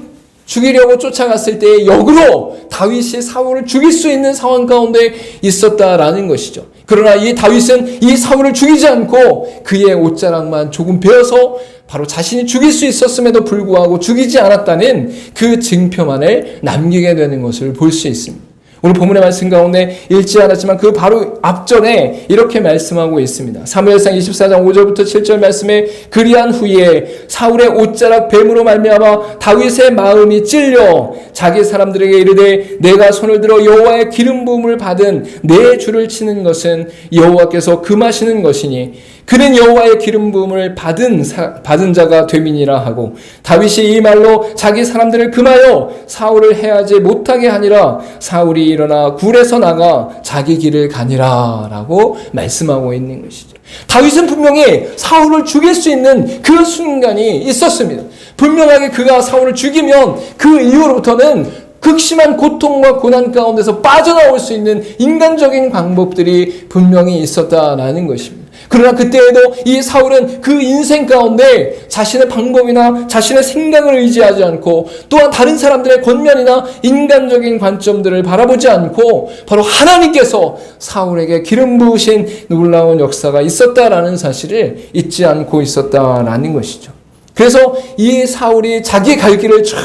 죽이려고 쫓아갔을 때 역으로 다윗이 사울을 죽일 수 있는 상황 가운데 있었다라는 것이죠. 그러나 이 다윗은 이 사울을 죽이지 않고 그의 옷자락만 조금 베어서 바로 자신이 죽일 수 있었음에도 불구하고 죽이지 않았다는 그 증표만을 남기게 되는 것을 볼 수 있습니다. 오늘 본문의 말씀 가운데 읽지 않았지만 그 바로 앞전에 이렇게 말씀하고 있습니다. 사무엘상 24장 5절부터 7절 말씀에 그리한 후에 사울의 옷자락 뱀으로 말미암아 다윗의 마음이 찔려 자기 사람들에게 이르되 내가 손을 들어 여호와의 기름 부음을 받은 내 주를 치는 것은 여호와께서 금하시는 것이니 그는 여호와의 기름 부음을 받은 자가 됨이니라 하고 다윗이 이 말로 자기 사람들을 금하여 사울을 해하지 못하게 하니라 사울이 일어나 굴에서 나가 자기 길을 가니라 라고 말씀하고 있는 것이죠. 다윗은 분명히 사울을 죽일 수 있는 그 순간이 있었습니다. 분명하게 그가 사울을 죽이면 그 이후로부터는 극심한 고통과 고난 가운데서 빠져나올 수 있는 인간적인 방법들이 분명히 있었다라는 것입니다. 그러나 그때에도 이 사울은 그 인생 가운데 자신의 방법이나 자신의 생각을 의지하지 않고 또한 다른 사람들의 권면이나 인간적인 관점들을 바라보지 않고 바로 하나님께서 사울에게 기름 부으신 놀라운 역사가 있었다라는 사실을 잊지 않고 있었다라는 것이죠. 그래서 이 사울이 자기의 갈 길을 쫙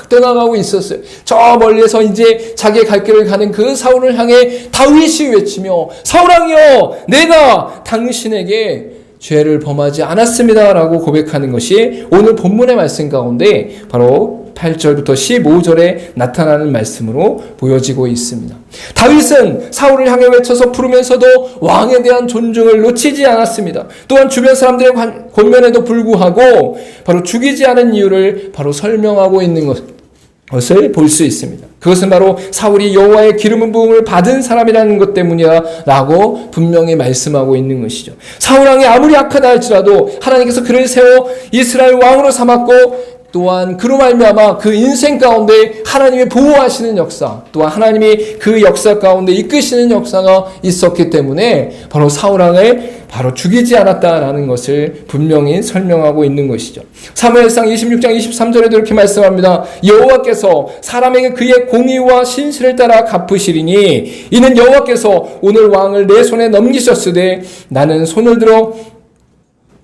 떠나가고 있었어요. 저 멀리에서 이제 자기의 갈 길을 가는 그 사울을 향해 다윗이 외치며 사울왕이여 내가 당신에게 죄를 범하지 않았습니다라고 고백하는 것이 오늘 본문의 말씀 가운데 바로 8절부터 15절에 나타나는 말씀으로 보여지고 있습니다. 다윗은 사울을 향해 외쳐서 부르면서도 왕에 대한 존중을 놓치지 않았습니다. 또한 주변 사람들의 권면에도 불구하고 바로 죽이지 않은 이유를 바로 설명하고 있는 것을 볼 수 있습니다. 그것은 바로 사울이 여호와의 기름 부음을 받은 사람이라는 것 때문이라고 분명히 말씀하고 있는 것이죠. 사울 왕이 아무리 악하다 할지라도 하나님께서 그를 세워 이스라엘 왕으로 삼았고 또한 그로 말미암아 그 인생 가운데 하나님이 보호하시는 역사, 또한 하나님이 그 역사 가운데 이끄시는 역사가 있었기 때문에 바로 사울 왕을 바로 죽이지 않았다라는 것을 분명히 설명하고 있는 것이죠. 사무엘상 26장 23절에도 이렇게 말씀합니다. 여호와께서 사람에게 그의 공의와 신실을 따라 갚으시리니 이는 여호와께서 오늘 왕을 내 손에 넘기셨으되 나는 손을 들어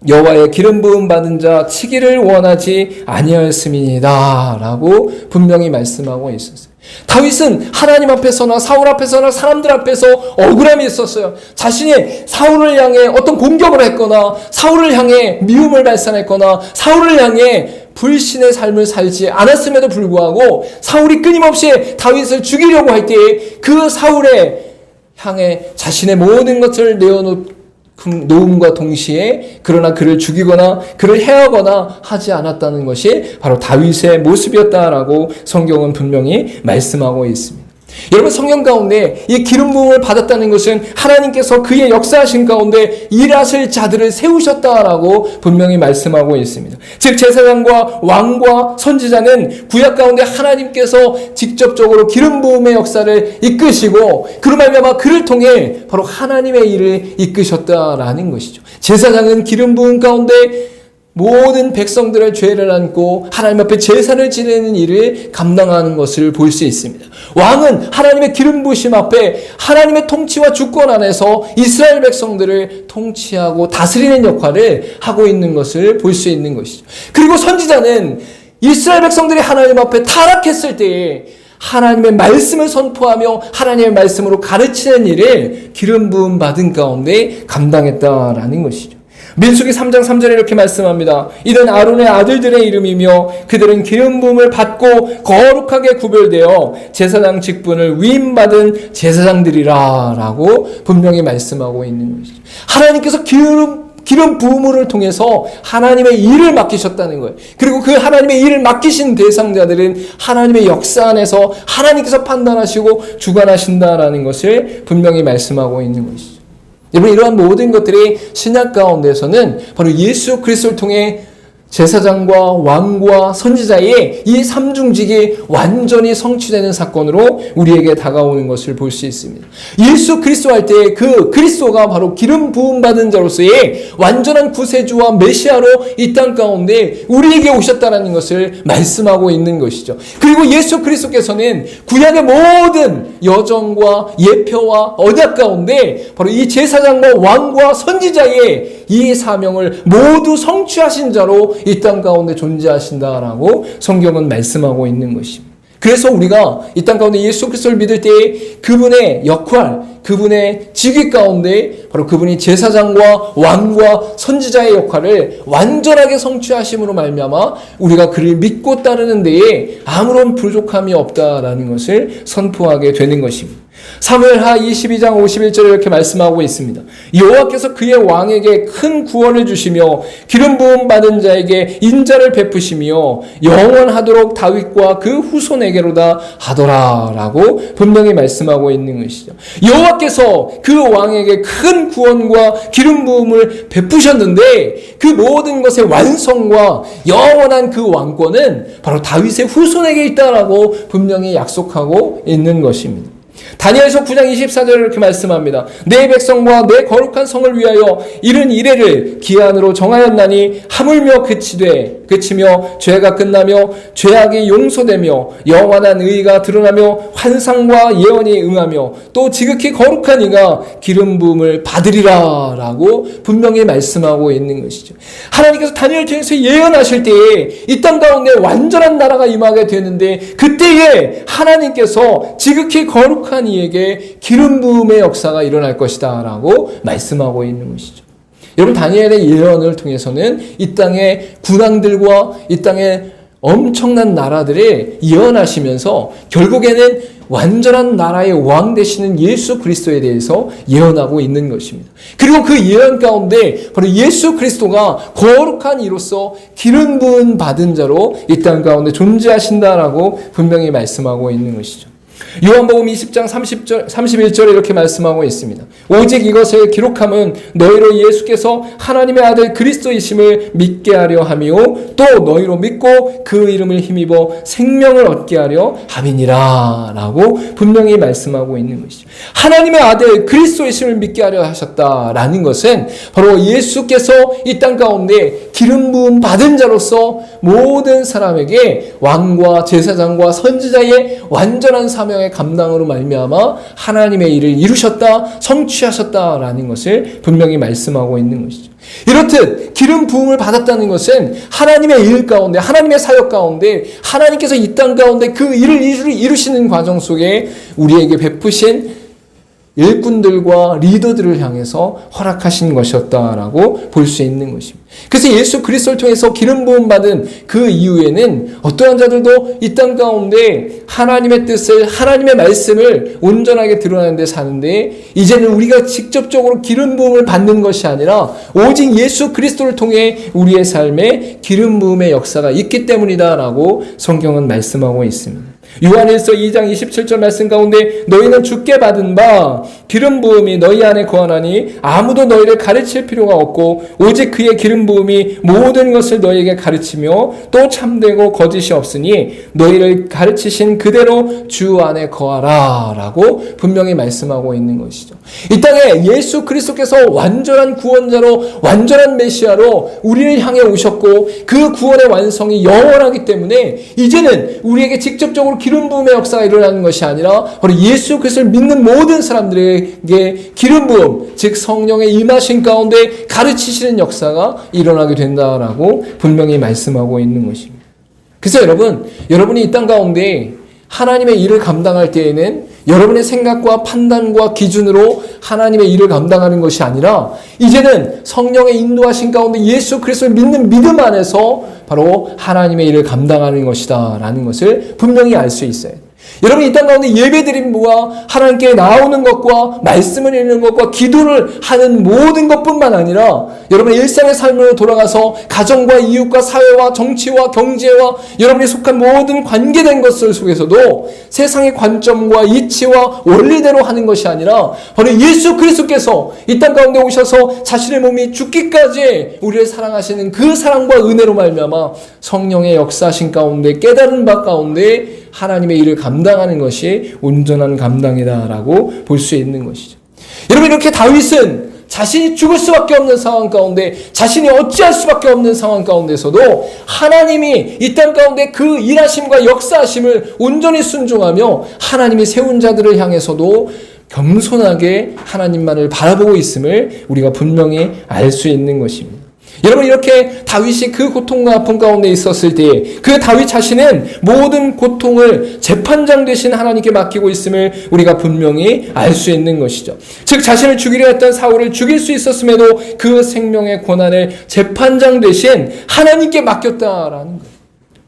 여호와의 기름 부음 받은 자 치기를 원하지 아니하였음이니이다 라고 분명히 말씀하고 있었어요. 다윗은 하나님 앞에서나 사울 앞에서나 사람들 앞에서 억울함이 있었어요. 자신이 사울을 향해 어떤 공격을 했거나 사울을 향해 미움을 발산했거나 사울을 향해 불신의 삶을 살지 않았음에도 불구하고 사울이 끊임없이 다윗을 죽이려고 할 때에 그 사울에 향해 자신의 모든 것을 놓음과 동시에 그러나 그를 죽이거나 그를 해하거나 하지 않았다는 것이 바로 다윗의 모습이었다라고 성경은 분명히 말씀하고 있습니다. 여러분, 성경 가운데 이 기름 부음을 받았다는 것은 하나님께서 그의 역사하신 가운데 일하실 자들을 세우셨다라고 분명히 말씀하고 있습니다. 즉 제사장과 왕과 선지자는 구약 가운데 하나님께서 직접적으로 기름 부음의 역사를 이끄시고 그로 말미암아 그를 통해 바로 하나님의 일을 이끄셨다라는 것이죠. 제사장은 기름 부음 가운데 모든 백성들의 죄를 안고 하나님 앞에 제사를 지내는 일을 감당하는 것을 볼 수 있습니다. 왕은 하나님의 기름 부으심 앞에 하나님의 통치와 주권 안에서 이스라엘 백성들을 통치하고 다스리는 역할을 하고 있는 것을 볼 수 있는 것이죠. 그리고 선지자는 이스라엘 백성들이 하나님 앞에 타락했을 때에 하나님의 말씀을 선포하며 하나님의 말씀으로 가르치는 일을 기름 부음 받은 가운데 감당했다라는 것이죠. 민수기 3장 3절에 이렇게 말씀합니다. 이는 아론의 아들들의 이름이며 그들은 기름 부음을 받고 거룩하게 구별되어 제사장 직분을 위임받은 제사장들이라 라고 분명히 말씀하고 있는 것이죠. 하나님께서 기름 부음을 통해서 하나님의 일을 맡기셨다는 거예요. 그리고 그 하나님의 일을 맡기신 대상자들은 하나님의 역사 안에서 하나님께서 판단하시고 주관하신다라는 것을 분명히 말씀하고 있는 것이죠. 여러분, 이러한 모든 것들이 신약 가운데서는 바로 예수 그리스도를 통해 제사장과 왕과 선지자의 이 삼중직이 완전히 성취되는 사건으로 우리에게 다가오는 것을 볼 수 있습니다. 예수 그리스도 할 때 그 그리스도가 바로 기름 부음 받은 자로서의 완전한 구세주와 메시아로 이 땅 가운데 우리에게 오셨다는 것을 말씀하고 있는 것이죠. 그리고 예수 그리스도께서는 구약의 모든 여정과 예표와 언약 가운데 바로 이 제사장과 왕과 선지자의 이 사명을 모두 성취하신 자로 이 땅 가운데 존재하신다라고 성경은 말씀하고 있는 것입니다. 그래서 우리가 이 땅 가운데 예수 그리스도를 믿을 때 그분의 역할, 그분의 직위 가운데 바로 그분이 제사장과 왕과 선지자의 역할을 완전하게 성취하심으로 말미암아 우리가 그를 믿고 따르는 데에 아무런 부족함이 없다라는 것을 선포하게 되는 것입니다. 사무엘하 22장 51절에 이렇게 말씀하고 있습니다. 여호와께서 그의 왕에게 큰 구원을 주시며 기름 부음 받은 자에게 인자를 베푸시며 영원하도록 다윗과 그 후손에게로다 하더라 라고 분명히 말씀하고 있는 것이죠. 여호와께서 그 왕에게 큰 구원과 기름 부음을 베푸셨는데 그 모든 것의 완성과 영원한 그 왕권은 바로 다윗의 후손에게 있다라고 분명히 약속하고 있는 것입니다. 다니엘서 9장 24절에 이렇게 말씀합니다. 내 백성과 내 거룩한 성을 위하여 이른 이래를 기한으로 정하였나니 하물며 그치며 죄가 끝나며 죄악이 용서되며 영원한 의가 드러나며 환상과 예언이 응하며 또 지극히 거룩한 이가 기름 부음을 받으리라 라고 분명히 말씀하고 있는 것이죠. 하나님께서 다니엘 통해서 예언하실 때에 이 땅 가운데 완전한 나라가 임하게 되는데 그때에 하나님께서 지극히 거룩한 이에게 기름 부음의 역사가 일어날 것이다 라고 말씀하고 있는 것이죠. 여러분 다니엘의 예언을 통해서는 이 땅의 군왕들과 이 땅의 엄청난 나라들을 예언하시면서 결국에는 완전한 나라의 왕 되시는 예수 그리스도에 대해서 예언하고 있는 것입니다. 그리고 그 예언 가운데 바로 예수 그리스도가 거룩한 이로서 기름 부은 받은 자로 이 땅 가운데 존재하신다라고 분명히 말씀하고 있는 것이죠. 요한복음 20장 31절에 이렇게 말씀하고 있습니다. 오직 이것을 기록함은 너희로 예수께서 하나님의 아들 그리스도이심을 믿게 하려 함이요 또 너희로 믿고 그 이름을 힘입어 생명을 얻게 하려 함이니라 라고 분명히 말씀하고 있는 것이죠. 하나님의 아들 그리스도이심을 믿게 하려 하셨다라는 것은 바로 예수께서 이 땅 가운데 기름 부음 받은 자로서 모든 사람에게 왕과 제사장과 선지자의 완전한 사명의 감당으로 말미암아 하나님의 일을 이루셨다, 성취하셨다라는 것을 분명히 말씀하고 있는 것이죠. 이렇듯 기름 부음을 받았다는 것은 하나님의 일 가운데, 하나님의 사역 가운데 하나님께서 이 땅 가운데 그 일을 이루시는 과정 속에 우리에게 베푸신 일꾼들과 리더들을 향해서 허락하신 것이었다라고 볼 수 있는 것입니다. 그래서 예수 그리스도를 통해서 기름 부음 받은 그 이후에는 어떠한 자들도 이 땅 가운데 하나님의 뜻을, 하나님의 말씀을 온전하게 드러내는 데 사는데 이제는 우리가 직접적으로 기름 부음을 받는 것이 아니라 오직 예수 그리스도를 통해 우리의 삶에 기름 부음의 역사가 있기 때문이다라고 성경은 말씀하고 있습니다. 요한일서 2장 27절 말씀 가운데 너희는 주께 받은 바 기름 부음이 너희 안에 거하나니 아무도 너희를 가르칠 필요가 없고 오직 그의 기름 부음이 모든 것을 너희에게 가르치며 또 참되고 거짓이 없으니 너희를 가르치신 그대로 주 안에 거하라 라고 분명히 말씀하고 있는 것이죠. 이 땅에 예수 그리스도께서 완전한 구원자로, 완전한 메시아로 우리를 향해 오셨고 그 구원의 완성이 영원하기 때문에 이제는 우리에게 직접적으로 기름 부음의 역사가 일어나는 것이 아니라 바로 예수 그리스도를 믿는 모든 사람들에게 기름 부음, 즉 성령의 임하신 가운데 가르치시는 역사가 일어나게 된다라고 분명히 말씀하고 있는 것입니다. 그래서 여러분이 이 땅 가운데 하나님의 일을 감당할 때에는 여러분의 생각과 판단과 기준으로 하나님의 일을 감당하는 것이 아니라 이제는 성령의 인도하신 가운데 예수 그리스도를 믿는 믿음 안에서 바로 하나님의 일을 감당하는 것이다 라는 것을 분명히 알 수 있어요. 여러분 이 땅 가운데 예배드림과 하나님께 나오는 것과 말씀을 읽는 것과 기도를 하는 모든 것뿐만 아니라 여러분의 일상의 삶으로 돌아가서 가정과 이웃과 사회와 정치와 경제와 여러분이 속한 모든 관계된 것들 속에서도 세상의 관점과 이치와 원리대로 하는 것이 아니라 바로 예수 그리스도께서 이 땅 가운데 오셔서 자신의 몸이 죽기까지 우리를 사랑하시는 그 사랑과 은혜로 말미암아 성령의 역사하신 가운데 깨달은 바 가운데 하나님의 일을 감당하는 것이 온전한 감당이다라고 볼 수 있는 것이죠. 여러분 이렇게 다윗은 자신이 죽을 수밖에 없는 상황 가운데 자신이 어찌할 수밖에 없는 상황 가운데서도 하나님이 이 땅 가운데 그 일하심과 역사하심을 온전히 순종하며 하나님이 세운 자들을 향해서도 겸손하게 하나님만을 바라보고 있음을 우리가 분명히 알 수 있는 것입니다. 여러분 이렇게 다윗이 그 고통과 아픔 가운데 있었을 때 그 다윗 자신은 모든 고통을 재판장 되신 하나님께 맡기고 있음을 우리가 분명히 알 수 있는 것이죠. 즉 자신을 죽이려 했던 사울을 죽일 수 있었음에도 그 생명의 권한을 재판장 되신 하나님께 맡겼다라는 거예요.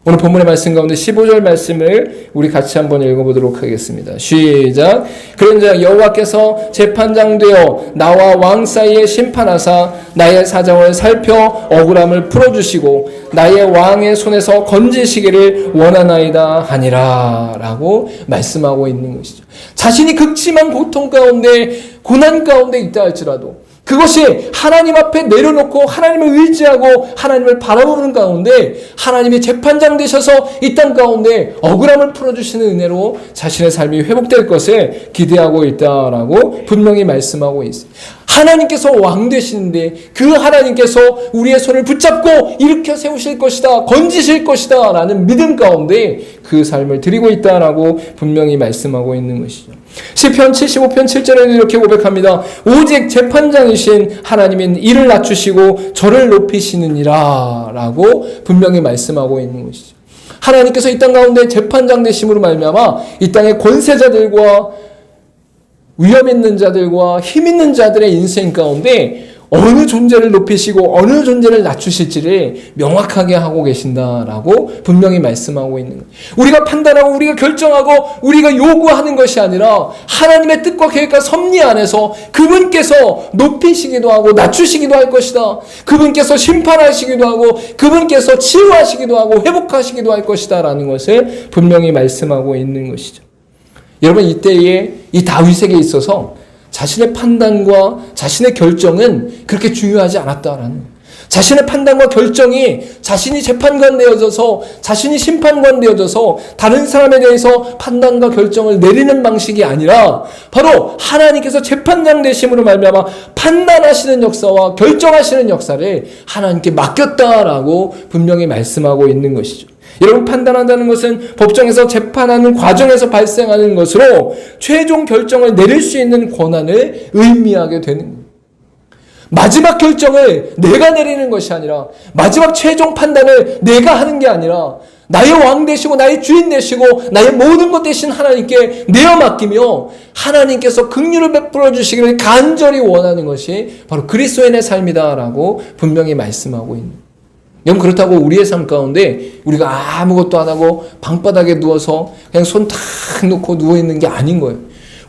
오늘 본문의 말씀 가운데 15절 말씀을 우리 같이 한번 읽어보도록 하겠습니다. 시작. 그런즉 여호와께서 재판장 되어 나와 왕 사이에 심판하사 나의 사정을 살펴 억울함을 풀어주시고 나의 왕의 손에서 건지시기를 원하나이다 하니라 라고 말씀하고 있는 것이죠. 자신이 극심한 고통 가운데 고난 가운데 있다 할지라도 그것이 하나님 앞에 내려놓고 하나님을 의지하고 하나님을 바라보는 가운데 하나님이 재판장 되셔서 이 땅 가운데 억울함을 풀어주시는 은혜로 자신의 삶이 회복될 것을 기대하고 있다라고 분명히 말씀하고 있습니다. 하나님께서 왕 되시는데 그 하나님께서 우리의 손을 붙잡고 일으켜 세우실 것이다, 건지실 것이다 라는 믿음 가운데 그 삶을 드리고 있다라고 분명히 말씀하고 있는 것이죠. 시편 75편 7절에는 이렇게 고백합니다. 오직 재판장이신 하나님은 이를 낮추시고 저를 높이시느니라 라고 분명히 말씀하고 있는 것이죠. 하나님께서 이 땅 가운데 재판장 되심으로 말미암아 이 땅의 권세자들과 위험 있는 자들과 힘 있는 자들의 인생 가운데 어느 존재를 높이시고 어느 존재를 낮추실지를 명확하게 하고 계신다라고 분명히 말씀하고 있는 거예요. 우리가 판단하고 우리가 결정하고 우리가 요구하는 것이 아니라 하나님의 뜻과 계획과 섭리 안에서 그분께서 높이시기도 하고 낮추시기도 할 것이다. 그분께서 심판하시기도 하고 그분께서 치유하시기도 하고 회복하시기도 할 것이다 라는 것을 분명히 말씀하고 있는 것이죠. 여러분, 이때에 이 다윗에게 있어서 자신의 판단과 자신의 결정은 그렇게 중요하지 않았다라는 거예요. 자신의 판단과 결정이 자신이 재판관 되어져서 자신이 심판관 되어져서 다른 사람에 대해서 판단과 결정을 내리는 방식이 아니라 바로 하나님께서 재판장 되심으로 말미암아 판단하시는 역사와 결정하시는 역사를 하나님께 맡겼다라고 분명히 말씀하고 있는 것이죠. 여러분, 판단한다는 것은 법정에서 재판하는 과정에서 발생하는 것으로 최종 결정을 내릴 수 있는 권한을 의미하게 되는 거예요. 마지막 결정을 내가 내리는 것이 아니라 마지막 최종 판단을 내가 하는 게 아니라 나의 왕 되시고 나의 주인 되시고 나의 모든 것 되신 하나님께 내어 맡기며 하나님께서 긍휼을 베풀어 주시기를 간절히 원하는 것이 바로 그리스도인의 삶이다라고 분명히 말씀하고 있는 거예요. 여러분, 그렇다고 우리의 삶 가운데 우리가 아무것도 안 하고 방바닥에 누워서 그냥 손 탁 놓고 누워있는 게 아닌 거예요.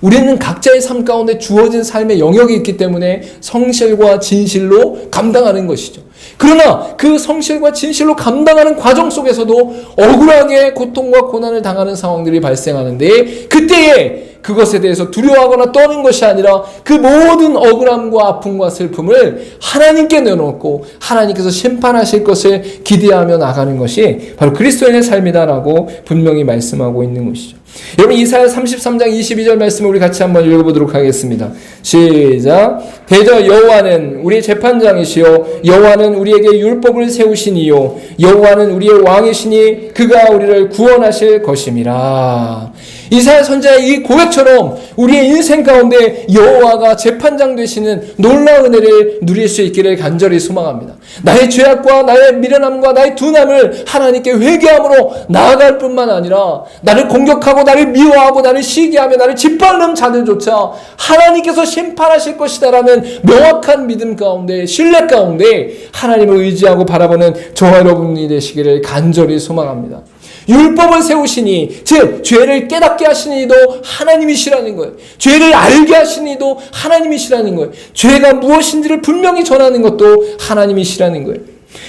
우리는 각자의 삶 가운데 주어진 삶의 영역이 있기 때문에 성실과 진실로 감당하는 것이죠. 그러나 그 성실과 진실로 감당하는 과정 속에서도 억울하게 고통과 고난을 당하는 상황들이 발생하는데 그때에 그것에 대해서 두려워하거나 떠는 것이 아니라 그 모든 억울함과 아픔과 슬픔을 하나님께 내놓고 하나님께서 심판하실 것을 기대하며 나가는 것이 바로 그리스도인의 삶이다라고 분명히 말씀하고 있는 것이죠. 여러분, 이사야 33장 22절 말씀을 우리 같이 한번 읽어보도록 하겠습니다. 시작. 대저 여호와는 우리의 재판장이시요 여호와는 우리에게 율법을 세우시니요 여호와는 우리의 왕이시니 그가 우리를 구원하실 것임이라. 이사야 선지자의 이 고백처럼 우리의 인생 가운데 여호와가 재판장 되시는 놀라운 은혜를 누릴 수 있기를 간절히 소망합니다. 나의 죄악과 나의 미련함과 나의 둔함을 하나님께 회개함으로 나아갈 뿐만 아니라 나를 공격하고 나를 미워하고 나를 시기하며 나를 짓밟는 자들조차 하나님께서 심판하실 것이다라는 명확한 믿음 가운데 신뢰 가운데 하나님을 의지하고 바라보는 저와 여러분이 되시기를 간절히 소망합니다. 율법을 세우시니 즉 죄를 깨닫게 하시는 이도 하나님이시라는 거예요. 죄를 알게 하시는 이도 하나님이시라는 거예요. 죄가 무엇인지를 분명히 전하는 것도 하나님이시라는 거예요.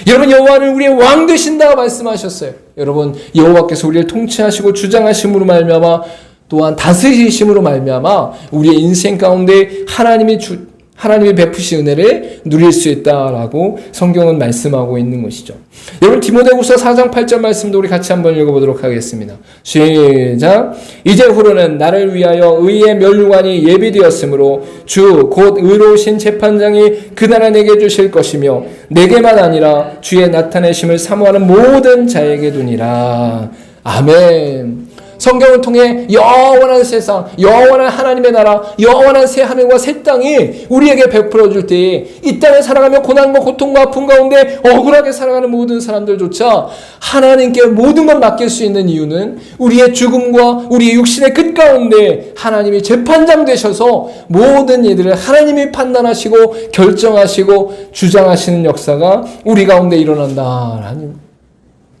여러분, 여호와는 우리의 왕 되신다고 말씀하셨어요. 여러분, 여호와께서 우리를 통치하시고 주장하심으로 말미암아 또한 다스리심으로 말미암아 우리의 인생 가운데 하나님이 베푸신 은혜를 누릴 수 있다라고 성경은 말씀하고 있는 것이죠. 여러분, 디모데후서 4장 8절 말씀도 우리 같이 한번 읽어보도록 하겠습니다. 시작. 이제후로는 나를 위하여 의의 면류관이 예비되었으므로 주 곧 의로우신 재판장이 그날에 내게 주실 것이며 내게만 아니라 주의 나타내심을 사모하는 모든 자에게 두니라. 아멘. 성경을 통해 영원한 세상, 영원한 하나님의 나라, 영원한 새 하늘과 새 땅이 우리에게 베풀어 줄 때에 이 땅에 살아가며 고난과 고통과 아픔 가운데 억울하게 살아가는 모든 사람들조차 하나님께 모든 걸 맡길 수 있는 이유는 우리의 죽음과 우리의 육신의 끝 가운데 하나님이 재판장 되셔서 모든 이들을 하나님이 판단하시고 결정하시고 주장하시는 역사가 우리 가운데 일어난다라는.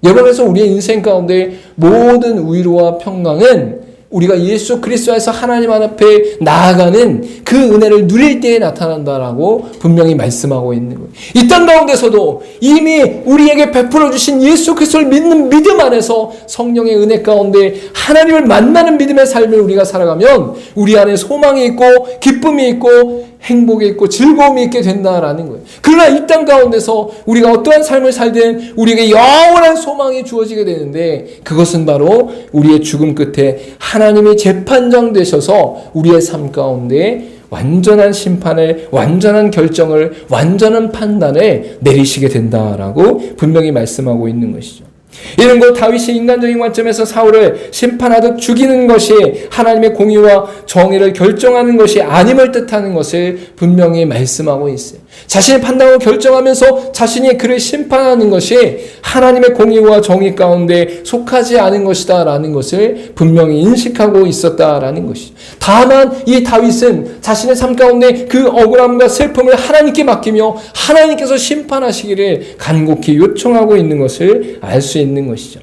여러분에서 우리의 인생 가운데 모든 위로와 평강은 우리가 예수 그리스도에서 하나님 앞에 나아가는 그 은혜를 누릴 때에 나타난다라고 분명히 말씀하고 있는 거예요. 이 땅 가운데서도 이미 우리에게 베풀어 주신 예수 그리스도를 믿는 믿음 안에서 성령의 은혜 가운데 하나님을 만나는 믿음의 삶을 우리가 살아가면 우리 안에 소망이 있고 기쁨이 있고 행복이 있고 즐거움이 있게 된다라는 거예요. 그러나 이 땅 가운데서 우리가 어떠한 삶을 살든 우리에게 영원한 소망이 주어지게 되는데 그것은 바로 우리의 죽음 끝에 하나님이 재판장 되셔서 우리의 삶 가운데 완전한 심판을, 완전한 결정을, 완전한 판단을 내리시게 된다라고 분명히 말씀하고 있는 것이죠. 이런 것 다윗이 인간적인 관점에서 사울을 심판하듯 죽이는 것이 하나님의 공의와 정의를 결정하는 것이 아님을 뜻하는 것을 분명히 말씀하고 있어요. 자신의 판단을 결정하면서 자신이 그를 심판하는 것이 하나님의 공의와 정의 가운데 속하지 않은 것이다 라는 것을 분명히 인식하고 있었다라는 것이죠. 다만 이 다윗은 자신의 삶 가운데 그 억울함과 슬픔을 하나님께 맡기며 하나님께서 심판하시기를 간곡히 요청하고 있는 것을 알 수 있는 것이죠.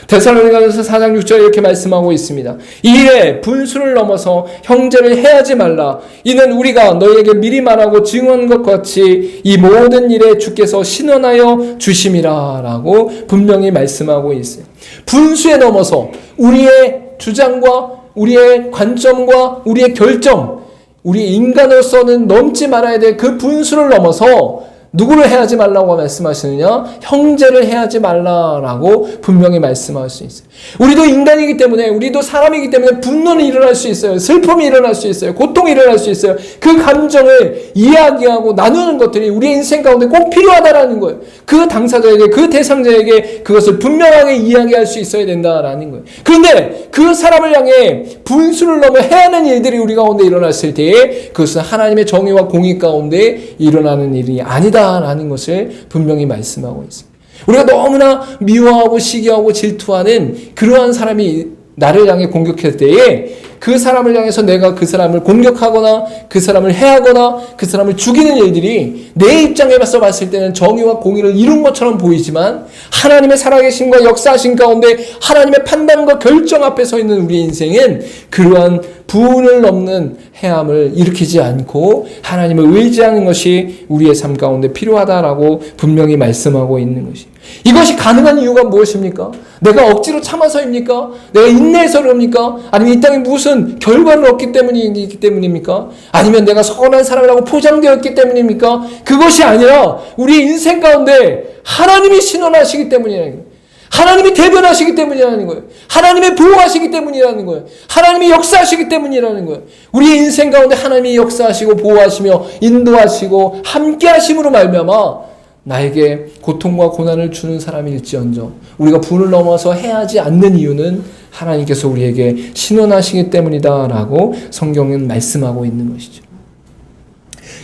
데살로니가서 4장 6절에 이렇게 말씀하고 있습니다. 이 일에 분수를 넘어서 형제를 해하지 말라. 이는 우리가 너희에게 미리 말하고 증언한 것 같이 이 모든 일에 주께서 신원하여 주심이라 라고 분명히 말씀하고 있어요. 분수에 넘어서 우리의 주장과 우리의 관점과 우리의 결정, 우리 인간으로서는 넘지 말아야 될 그 분수를 넘어서 누구를 해하지 말라고 말씀하시느냐? 형제를 해하지 말라라고 분명히 말씀할 수 있어요. 우리도 인간이기 때문에, 우리도 사람이기 때문에 분노는 일어날 수 있어요. 슬픔이 일어날 수 있어요. 고통이 일어날 수 있어요. 그 감정을 이야기하고 나누는 것들이 우리의 인생 가운데 꼭 필요하다라는 거예요. 그 당사자에게, 그 대상자에게 그것을 분명하게 이야기할 수 있어야 된다라는 거예요. 그런데 그 사람을 향해 분수를 넘어 해하는 일들이 우리 가운데 일어났을 때에 그것은 하나님의 정의와 공의 가운데 일어나는 일이 아니다라는 것을 분명히 말씀하고 있습니다. 우리가 너무나 미워하고 시기하고 질투하는 그러한 사람이 나를 향해 공격할 때에 그 사람을 향해서 내가 그 사람을 공격하거나 그 사람을 해하거나 그 사람을 죽이는 일들이 내 입장에서 봤을 때는 정의와 공의를 이룬 것처럼 보이지만 하나님의 살아계심과 역사하신 가운데 하나님의 판단과 결정 앞에 서 있는 우리의 인생은 그러한 분을 넘는 해함을 일으키지 않고 하나님을 의지하는 것이 우리의 삶 가운데 필요하다라고 분명히 말씀하고 있는 것이. 이것이 가능한 이유가 무엇입니까? 내가 억지로 참아서입니까? 내가 인내해서 그럽니까? 아니면 이 땅에 무슨 결과를 얻기 때문입니까? 아니면 내가 선한 사람이라고 포장되었기 때문입니까? 그것이 아니라 우리의 인생 가운데 하나님이 신원하시기 때문이라는 거예요. 하나님이 대변하시기 때문이라는 거예요. 하나님이 보호하시기 때문이라는 거예요. 하나님이 역사하시기 때문이라는 거예요. 우리의 인생 가운데 하나님이 역사하시고 보호하시며 인도하시고 함께 하심으로 말미암아 나에게 고통과 고난을 주는 사람일지언정 우리가 분을 넘어서 해하지 않는 이유는 하나님께서 우리에게 신원하시기 때문이다라고 성경은 말씀하고 있는 것이죠.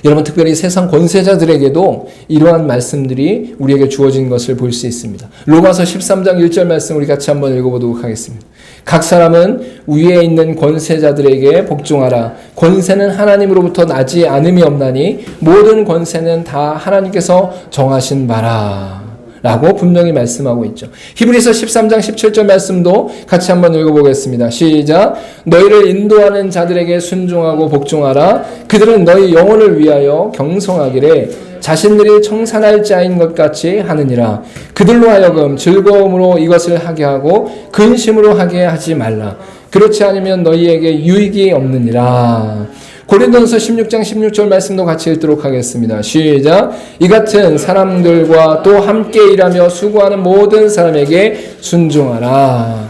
여러분, 특별히 세상 권세자들에게도 이러한 말씀들이 우리에게 주어진 것을 볼 수 있습니다. 로마서 13장 1절 말씀 우리 같이 한번 읽어보도록 하겠습니다. 각 사람은 위에 있는 권세자들에게 복종하라. 권세는 하나님으로부터 나지 않음이 없나니 모든 권세는 다 하나님께서 정하신 바라. 라고 분명히 말씀하고 있죠. 히브리서 13장 17절 말씀도 같이 한번 읽어보겠습니다. 시작. 너희를 인도하는 자들에게 순종하고 복종하라. 그들은 너희 영혼을 위하여 경성하기를 자신들이 청산할 자인 것 같이 하느니라. 그들로 하여금 즐거움으로 이것을 하게 하고 근심으로 하게 하지 말라. 그렇지 않으면 너희에게 유익이 없느니라. 고린도전서 16장 16절 말씀도 같이 읽도록 하겠습니다. 시작. 이 같은 사람들과 또 함께 일하며 수고하는 모든 사람에게 순종하라.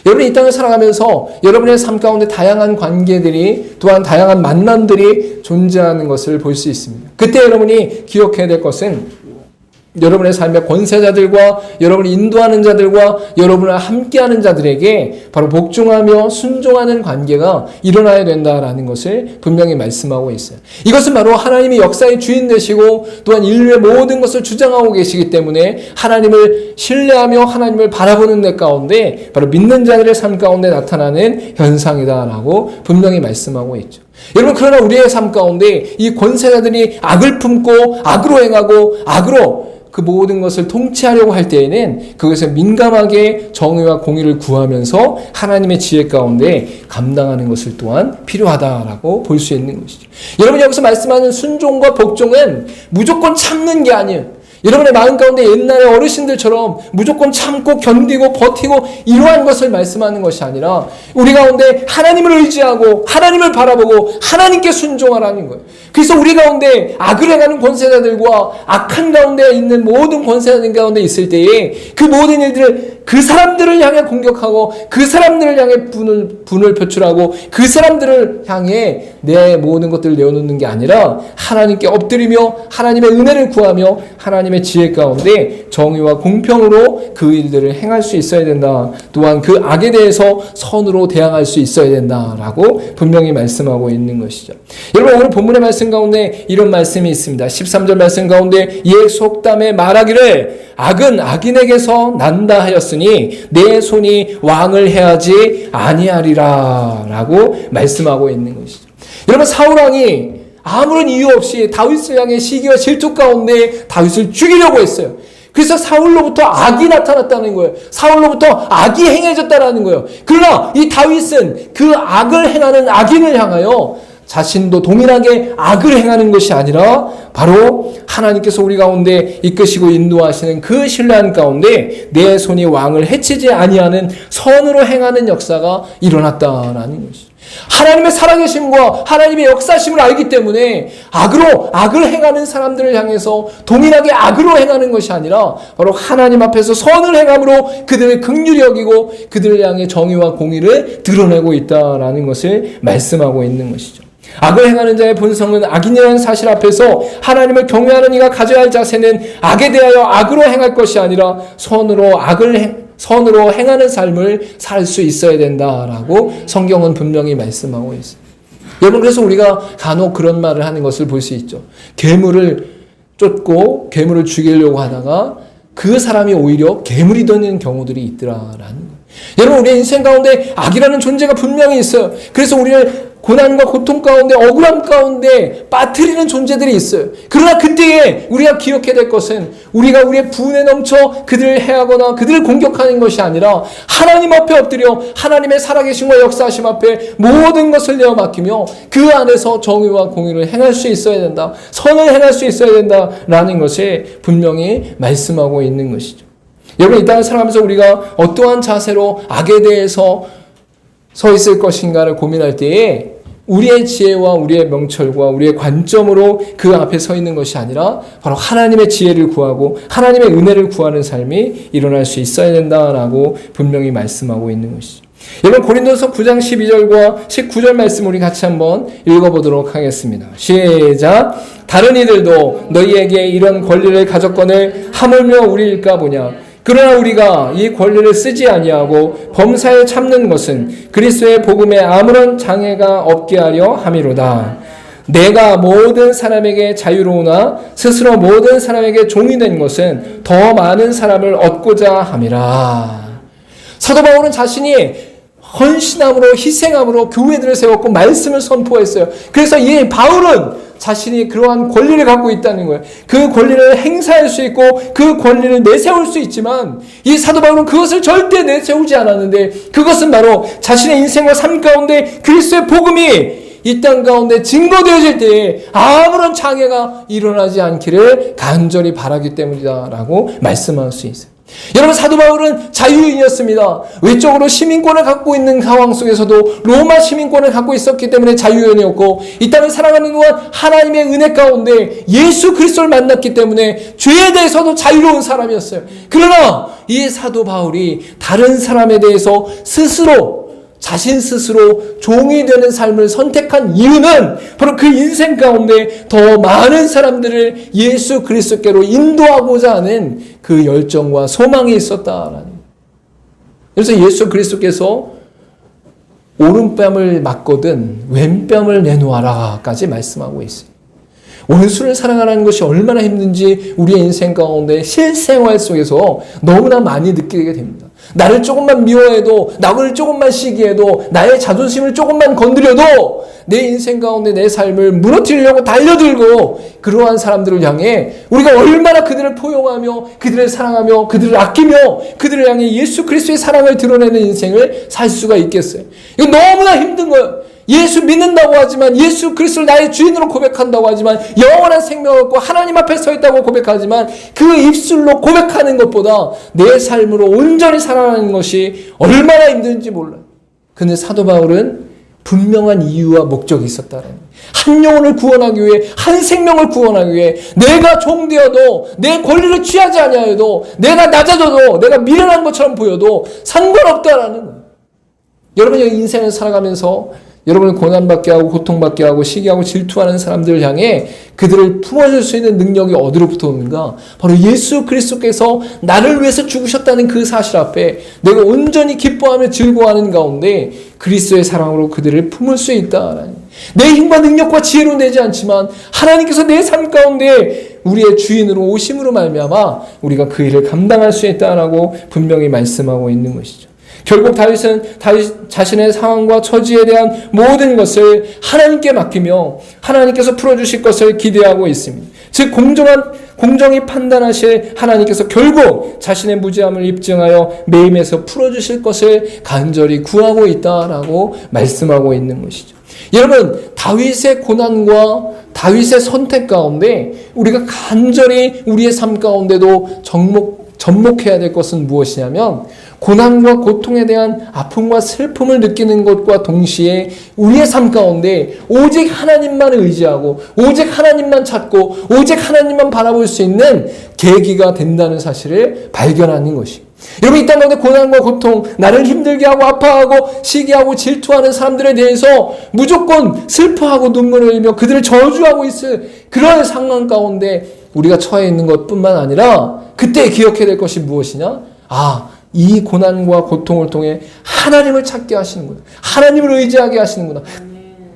여러분이 이 땅을 살아가면서 여러분의 삶 가운데 다양한 관계들이 또한 다양한 만남들이 존재하는 것을 볼 수 있습니다. 그때 여러분이 기억해야 될 것은 여러분의 삶의 권세자들과 여러분이 인도하는 자들과 여러분을 함께하는 자들에게 바로 복종하며 순종하는 관계가 일어나야 된다라는 것을 분명히 말씀하고 있어요. 이것은 바로 하나님이 역사의 주인 되시고 또한 인류의 모든 것을 주장하고 계시기 때문에 하나님을 신뢰하며 하나님을 바라보는 데 가운데 바로 믿는 자들의 삶 가운데 나타나는 현상이다라고 분명히 말씀하고 있죠. 여러분, 그러나 우리의 삶 가운데 이 권세자들이 악을 품고 악으로 행하고 악으로 그 모든 것을 통치하려고 할 때에는 그것을 민감하게 정의와 공의를 구하면서 하나님의 지혜 가운데 감당하는 것을 또한 필요하다라고 볼 수 있는 것이죠. 여러분, 여기서 말씀하는 순종과 복종은 무조건 참는 게 아니에요. 여러분의 마음 가운데 옛날에 어르신들처럼 무조건 참고 견디고 버티고 이러한 것을 말씀하는 것이 아니라 우리 가운데 하나님을 의지하고 하나님을 바라보고 하나님께 순종하라는 거예요. 그래서 우리 가운데 악을 행하는 권세자들과 악한 가운데 있는 모든 권세자들 가운데 있을 때에 그 모든 일들을 그 사람들을 향해 공격하고 그 사람들을 향해 분을 표출하고 그 사람들을 향해 내 모든 것들을 내어놓는 게 아니라 하나님께 엎드리며 하나님의 은혜를 구하며 하나님의 지혜 가운데 정의와 공평으로 그 일들을 행할 수 있어야 된다. 또한 그 악에 대해서 선으로 대항할 수 있어야 된다라고 분명히 말씀하고 있는 것이죠. 여러분, 오늘 본문의 말씀 가운데 이런 말씀이 있습니다. 13절 말씀 가운데 옛 속담에 말하기를 악은 악인에게서 난다 하였으니 내 손이 왕을 해하지 아니하리라 라고 말씀하고 있는 것이죠. 여러분, 사울왕이 아무런 이유 없이 다윗을 향해 시기와 질투 가운데 다윗을 죽이려고 했어요. 그래서 사울로부터 악이 나타났다는 거예요. 사울로부터 악이 행해졌다는 거예요. 그러나 이 다윗은 그 악을 행하는 악인을 향하여 자신도 동일하게 악을 행하는 것이 아니라 바로 하나님께서 우리 가운데 이끄시고 인도하시는 그 신뢰한 가운데 내 손이 왕을 해치지 아니하는 선으로 행하는 역사가 일어났다라는 것이죠. 하나님의 살아계심과 하나님의 역사심을 알기 때문에 악을 행하는 사람들을 향해서 동일하게 악으로 행하는 것이 아니라 바로 하나님 앞에서 선을 행함으로 그들을 긍휼히 여기고 그들을 향해 정의와 공의를 드러내고 있다라는 것을 말씀하고 있는 것이죠. 악을 행하는 자의 본성은 악인이라는 사실 앞에서 하나님을 경외하는 이가 가져야 할 자세는 악에 대하여 악으로 행할 것이 아니라 선으로 행하는 삶을 살 수 있어야 된다라고 성경은 분명히 말씀하고 있어요. 여러분, 그래서 우리가 간혹 그런 말을 하는 것을 볼 수 있죠. 괴물을 쫓고 괴물을 죽이려고 하다가 그 사람이 오히려 괴물이 되는 경우들이 있더라라는 거예요. 여러분, 우리의 인생 가운데 악이라는 존재가 분명히 있어요. 그래서 우리를 고난과 고통 가운데 억울함 가운데 빠뜨리는 존재들이 있어요. 그러나 그때에 우리가 기억해야 될 것은 우리가 우리의 분에 넘쳐 그들을 해하거나 그들을 공격하는 것이 아니라 하나님 앞에 엎드려 하나님의 살아계심과 역사하심 앞에 모든 것을 내어 맡기며 그 안에서 정의와 공의를 행할 수 있어야 된다. 선을 행할 수 있어야 된다라는 것을 분명히 말씀하고 있는 것이죠. 여러분, 이 땅을 살아가면서 우리가 어떠한 자세로 악에 대해서 서 있을 것인가를 고민할 때에 우리의 지혜와 우리의 명철과 우리의 관점으로 그 앞에 서 있는 것이 아니라 바로 하나님의 지혜를 구하고 하나님의 은혜를 구하는 삶이 일어날 수 있어야 된다라고 분명히 말씀하고 있는 것이죠. 여러분, 고린도서 9장 12절과 19절 말씀 우리 같이 한번 읽어보도록 하겠습니다. 시작. 다른 이들도 너희에게 이런 권리를 가졌거늘 하물며 우리일까 보냐. 그러나 우리가 이 권리를 쓰지 아니하고 범사에 참는 것은 그리스도의 복음에 아무런 장애가 없게 하려 함이로다. 내가 모든 사람에게 자유로우나 스스로 모든 사람에게 종이 된 것은 더 많은 사람을 얻고자 함이라. 사도 바울은 자신이 헌신함으로 희생함으로 교회들을 세웠고 말씀을 선포했어요. 그래서 이 바울은 자신이 그러한 권리를 갖고 있다는 거예요. 그 권리를 행사할 수 있고 그 권리를 내세울 수 있지만 이 사도 바울은 그것을 절대 내세우지 않았는데 그것은 바로 자신의 인생과 삶 가운데 그리스도의 복음이 이 땅 가운데 증거되어질 때에 아무런 장애가 일어나지 않기를 간절히 바라기 때문이다라고 말씀할 수 있어요. 여러분, 사도 바울은 자유인이었습니다. 외적으로 시민권을 갖고 있는 상황 속에서도 로마 시민권을 갖고 있었기 때문에 자유인이었고 이 땅을 살아가는 동안 하나님의 은혜 가운데 예수 그리스도를 만났기 때문에 죄에 대해서도 자유로운 사람이었어요. 그러나 이 사도 바울이 다른 사람에 대해서 자신 스스로 종이 되는 삶을 선택한 이유는 바로 그 인생 가운데 더 많은 사람들을 예수 그리스도께로 인도하고자 하는 그 열정과 소망이 있었다라는. 그래서 예수 그리스도께서 오른뺨을 맞거든 왼뺨을 내놓아라까지 말씀하고 있어요. 원수를 사랑하는 것이 얼마나 힘든지 우리의 인생 가운데 실생활 속에서 너무나 많이 느끼게 됩니다. 나를 조금만 미워해도, 나를 조금만 시기해도, 나의 자존심을 조금만 건드려도 내 인생 가운데 내 삶을 무너뜨리려고 달려들고 그러한 사람들을 향해 우리가 얼마나 그들을 포용하며 그들을 사랑하며 그들을 아끼며 그들을 향해 예수 그리스도의 사랑을 드러내는 인생을 살 수가 있겠어요. 이거 너무나 힘든 거예요. 예수 믿는다고 하지만, 예수 그리스도를 나의 주인으로 고백한다고 하지만, 영원한 생명을 얻고 하나님 앞에 서 있다고 고백하지만 그 입술로 고백하는 것보다 내 삶으로 온전히 살아가는 것이 얼마나 힘든지 몰라요. 근데 사도 바울은 분명한 이유와 목적이 있었다는 거예요. 한 영혼을 구원하기 위해, 한 생명을 구원하기 위해 내가 종되어도, 내 권리를 취하지 아니하여도, 내가 낮아져도, 내가 미련한 것처럼 보여도 상관없다라는 거예요. 여러분이 인생을 살아가면서 여러분을 고난받게 하고 고통받게 하고 시기하고 질투하는 사람들을 향해 그들을 품어줄 수 있는 능력이 어디로부터 오는가? 바로 예수 그리스도께서 나를 위해서 죽으셨다는 그 사실 앞에 내가 온전히 기뻐하며 즐거워하는 가운데 그리스도의 사랑으로 그들을 품을 수 있다. 내 힘과 능력과 지혜로 내지 않지만 하나님께서 내 삶 가운데 우리의 주인으로 오심으로 말미암아 우리가 그 일을 감당할 수 있다라고 분명히 말씀하고 있는 것이죠. 결국 다윗은 다윗 자신의 상황과 처지에 대한 모든 것을 하나님께 맡기며 하나님께서 풀어주실 것을 기대하고 있습니다. 즉 공정히 판단하실 하나님께서 결국 자신의 무죄함을 입증하여 매임에서 풀어주실 것을 간절히 구하고 있다라고 말씀하고 있는 것이죠. 여러분, 다윗의 고난과 다윗의 선택 가운데 우리가 간절히 우리의 삶 가운데도 접목해야 될 것은 무엇이냐면 고난과 고통에 대한 아픔과 슬픔을 느끼는 것과 동시에 우리의 삶 가운데 오직 하나님만 의지하고 오직 하나님만 찾고 오직 하나님만 바라볼 수 있는 계기가 된다는 사실을 발견하는 것입니다. 여러분, 이 땅 가운데 고난과 고통, 나를 힘들게 하고 아파하고 시기하고 질투하는 사람들에 대해서 무조건 슬퍼하고 눈물을 흘리며 그들을 저주하고 있을 그런 상황 가운데 우리가 처해 있는 것뿐만 아니라 그때 기억해야 될 것이 무엇이냐? 이 고난과 고통을 통해 하나님을 찾게 하시는구나. 하나님을 의지하게 하시는구나.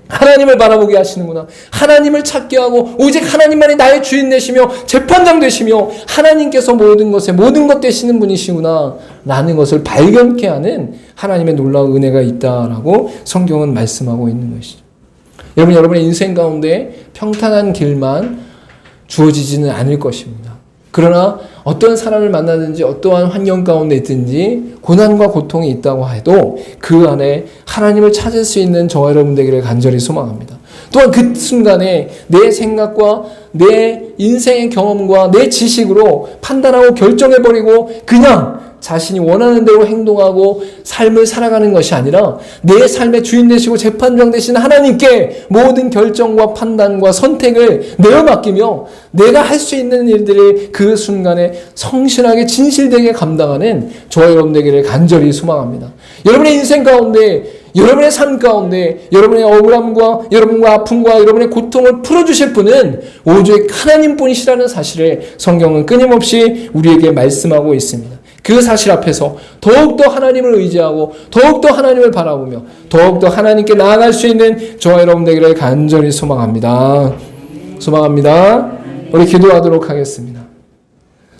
하나님을 바라보게 하시는구나. 하나님을 찾게 하고 오직 하나님만이 나의 주인 되시며 재판장 되시며 하나님께서 모든 것 되시는 분이시구나 라는 것을 발견케 하는 하나님의 놀라운 은혜가 있다라고 성경은 말씀하고 있는 것이죠. 여러분의 인생 가운데 평탄한 길만 주어지지는 않을 것입니다. 그러나 어떤 사람을 만나든지 어떠한 환경 가운데 있든지 고난과 고통이 있다고 해도 그 안에 하나님을 찾을 수 있는 저와 여러분 되기를 간절히 소망합니다. 또한 그 순간에 내 생각과 내 인생의 경험과 내 지식으로 판단하고 결정해버리고 그냥 자신이 원하는 대로 행동하고 삶을 살아가는 것이 아니라 내 삶의 주인 되시고 재판장 되신 하나님께 모든 결정과 판단과 선택을 내어 맡기며 내가 할 수 있는 일들을 그 순간에 성실하게 진실되게 감당하는 저와 여러분 되기를 간절히 소망합니다. 여러분의 인생 가운데 여러분의 삶 가운데 여러분의 억울함과 여러분과 아픔과 여러분의 고통을 풀어주실 분은 오직 하나님뿐이시라는 사실을 성경은 끊임없이 우리에게 말씀하고 있습니다. 그 사실 앞에서 더욱더 하나님을 의지하고 더욱더 하나님을 바라보며 더욱더 하나님께 나아갈 수 있는 저와 여러분 되기를 간절히 소망합니다. 우리 기도하도록 하겠습니다.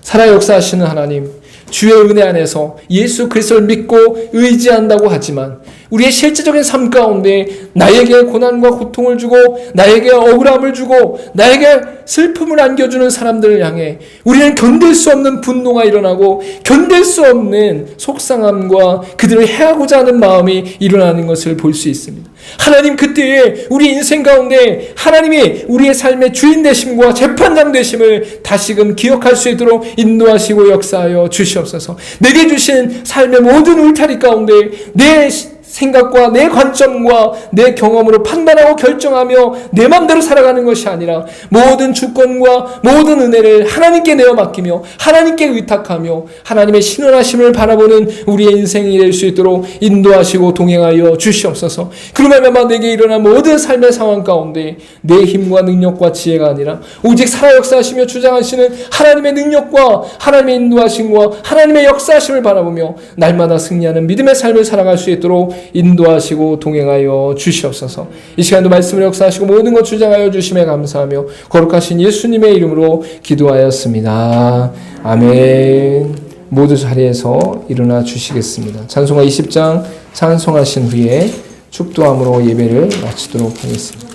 살아 역사하시는 하나님, 주의 은혜 안에서 예수 그리스도를 믿고 의지한다고 하지만 우리의 실제적인 삶 가운데 나에게 고난과 고통을 주고 나에게 억울함을 주고 나에게 슬픔을 안겨주는 사람들을 향해 우리는 견딜 수 없는 분노가 일어나고 견딜 수 없는 속상함과 그들을 해하고자 하는 마음이 일어나는 것을 볼 수 있습니다. 하나님, 그때에 우리 인생 가운데 하나님이 우리의 삶의 주인 되심과 재판장 되심을 다시금 기억할 수 있도록 인도하시고 역사하여 주시옵소서. 내게 주신 삶의 모든 울타리 가운데 내 생각과 내 관점과 내 경험으로 판단하고 결정하며 내 맘대로 살아가는 것이 아니라 모든 주권과 모든 은혜를 하나님께 내어 맡기며 하나님께 의탁하며 하나님의 신원하심을 바라보는 우리의 인생이 될 수 있도록 인도하시고 동행하여 주시옵소서. 그러면 내게 일어난 모든 삶의 상황 가운데 내 힘과 능력과 지혜가 아니라 오직 살아 역사하시며 주장하시는 하나님의 능력과 하나님의 인도하심과 하나님의 역사하심을 바라보며 날마다 승리하는 믿음의 삶을 살아갈 수 있도록 인도하시고 동행하여 주시옵소서. 이 시간도 말씀을 역사하시고 모든 것 주장하여 주심에 감사하며 거룩하신 예수님의 이름으로 기도하였습니다. 아멘. 모두 자리에서 일어나 주시겠습니다. 찬송가 20장 찬송하신 후에 축도함으로 예배를 마치도록 하겠습니다.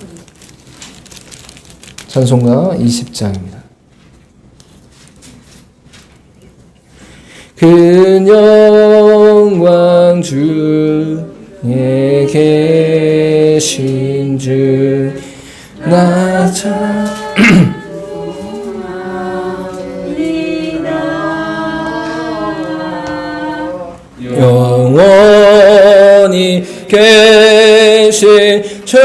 찬송가 20장입니다. 큰 영광 주에 계신 주 나 영원히 계신 주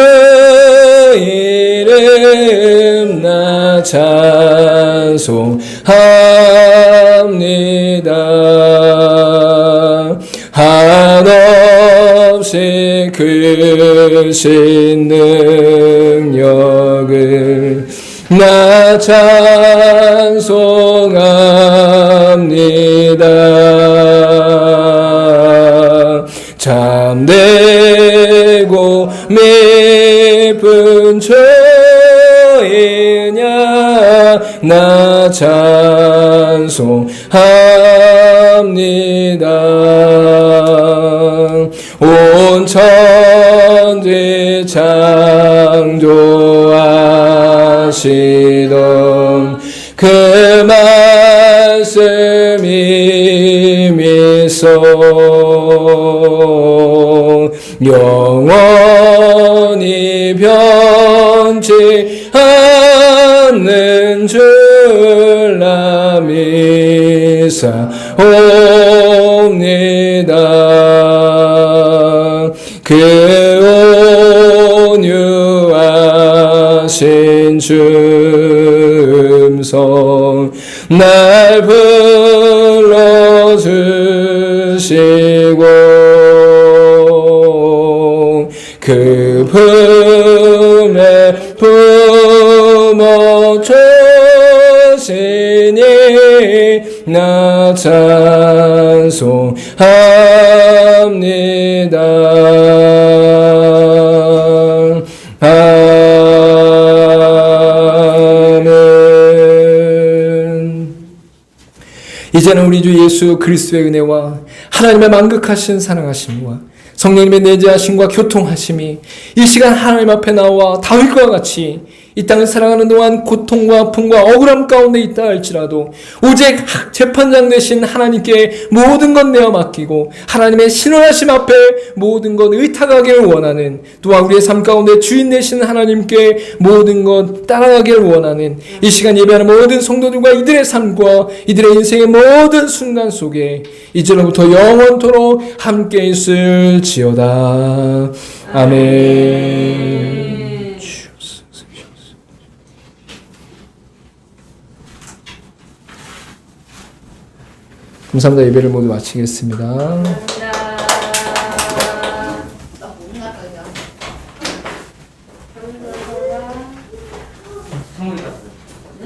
이름 나 찬송합니다. 한없이 없이 크신 능력을 나 찬송합니다. 참되고 깊은 죄이냐 나 찬송합니다. 온 천지 창조하시던 그 말씀이 미소 영원히 변치 않는 줄 믿사옵니다. 그 온유하신 음성 날 불러주시고 그 품에 품어주시니 나 찬송합니다. 아멘. 이제는 우리 주 예수 그리스도의 은혜와 하나님의 만극하신 사랑하심과 성령님의 내재하심과 교통하심이 이 시간 하나님 앞에 나와 다윗과 같이 이 땅을 살아가는 동안 고통과 아픔과 억울함 가운데 있다 할지라도 오직 재판장 되신 하나님께 모든 것 내어 맡기고 하나님의 신원하심 앞에 모든 것 의탁하기를 원하는, 또한 우리의 삶 가운데 주인 되신 하나님께 모든 것 따라가기를 원하는 이 시간 예배하는 모든 성도들과 이들의 삶과 이들의 인생의 모든 순간 속에 이제로부터 영원토록 함께 있을지어다. 아멘. 감사합니다. 예배를 모두 마치겠습니다.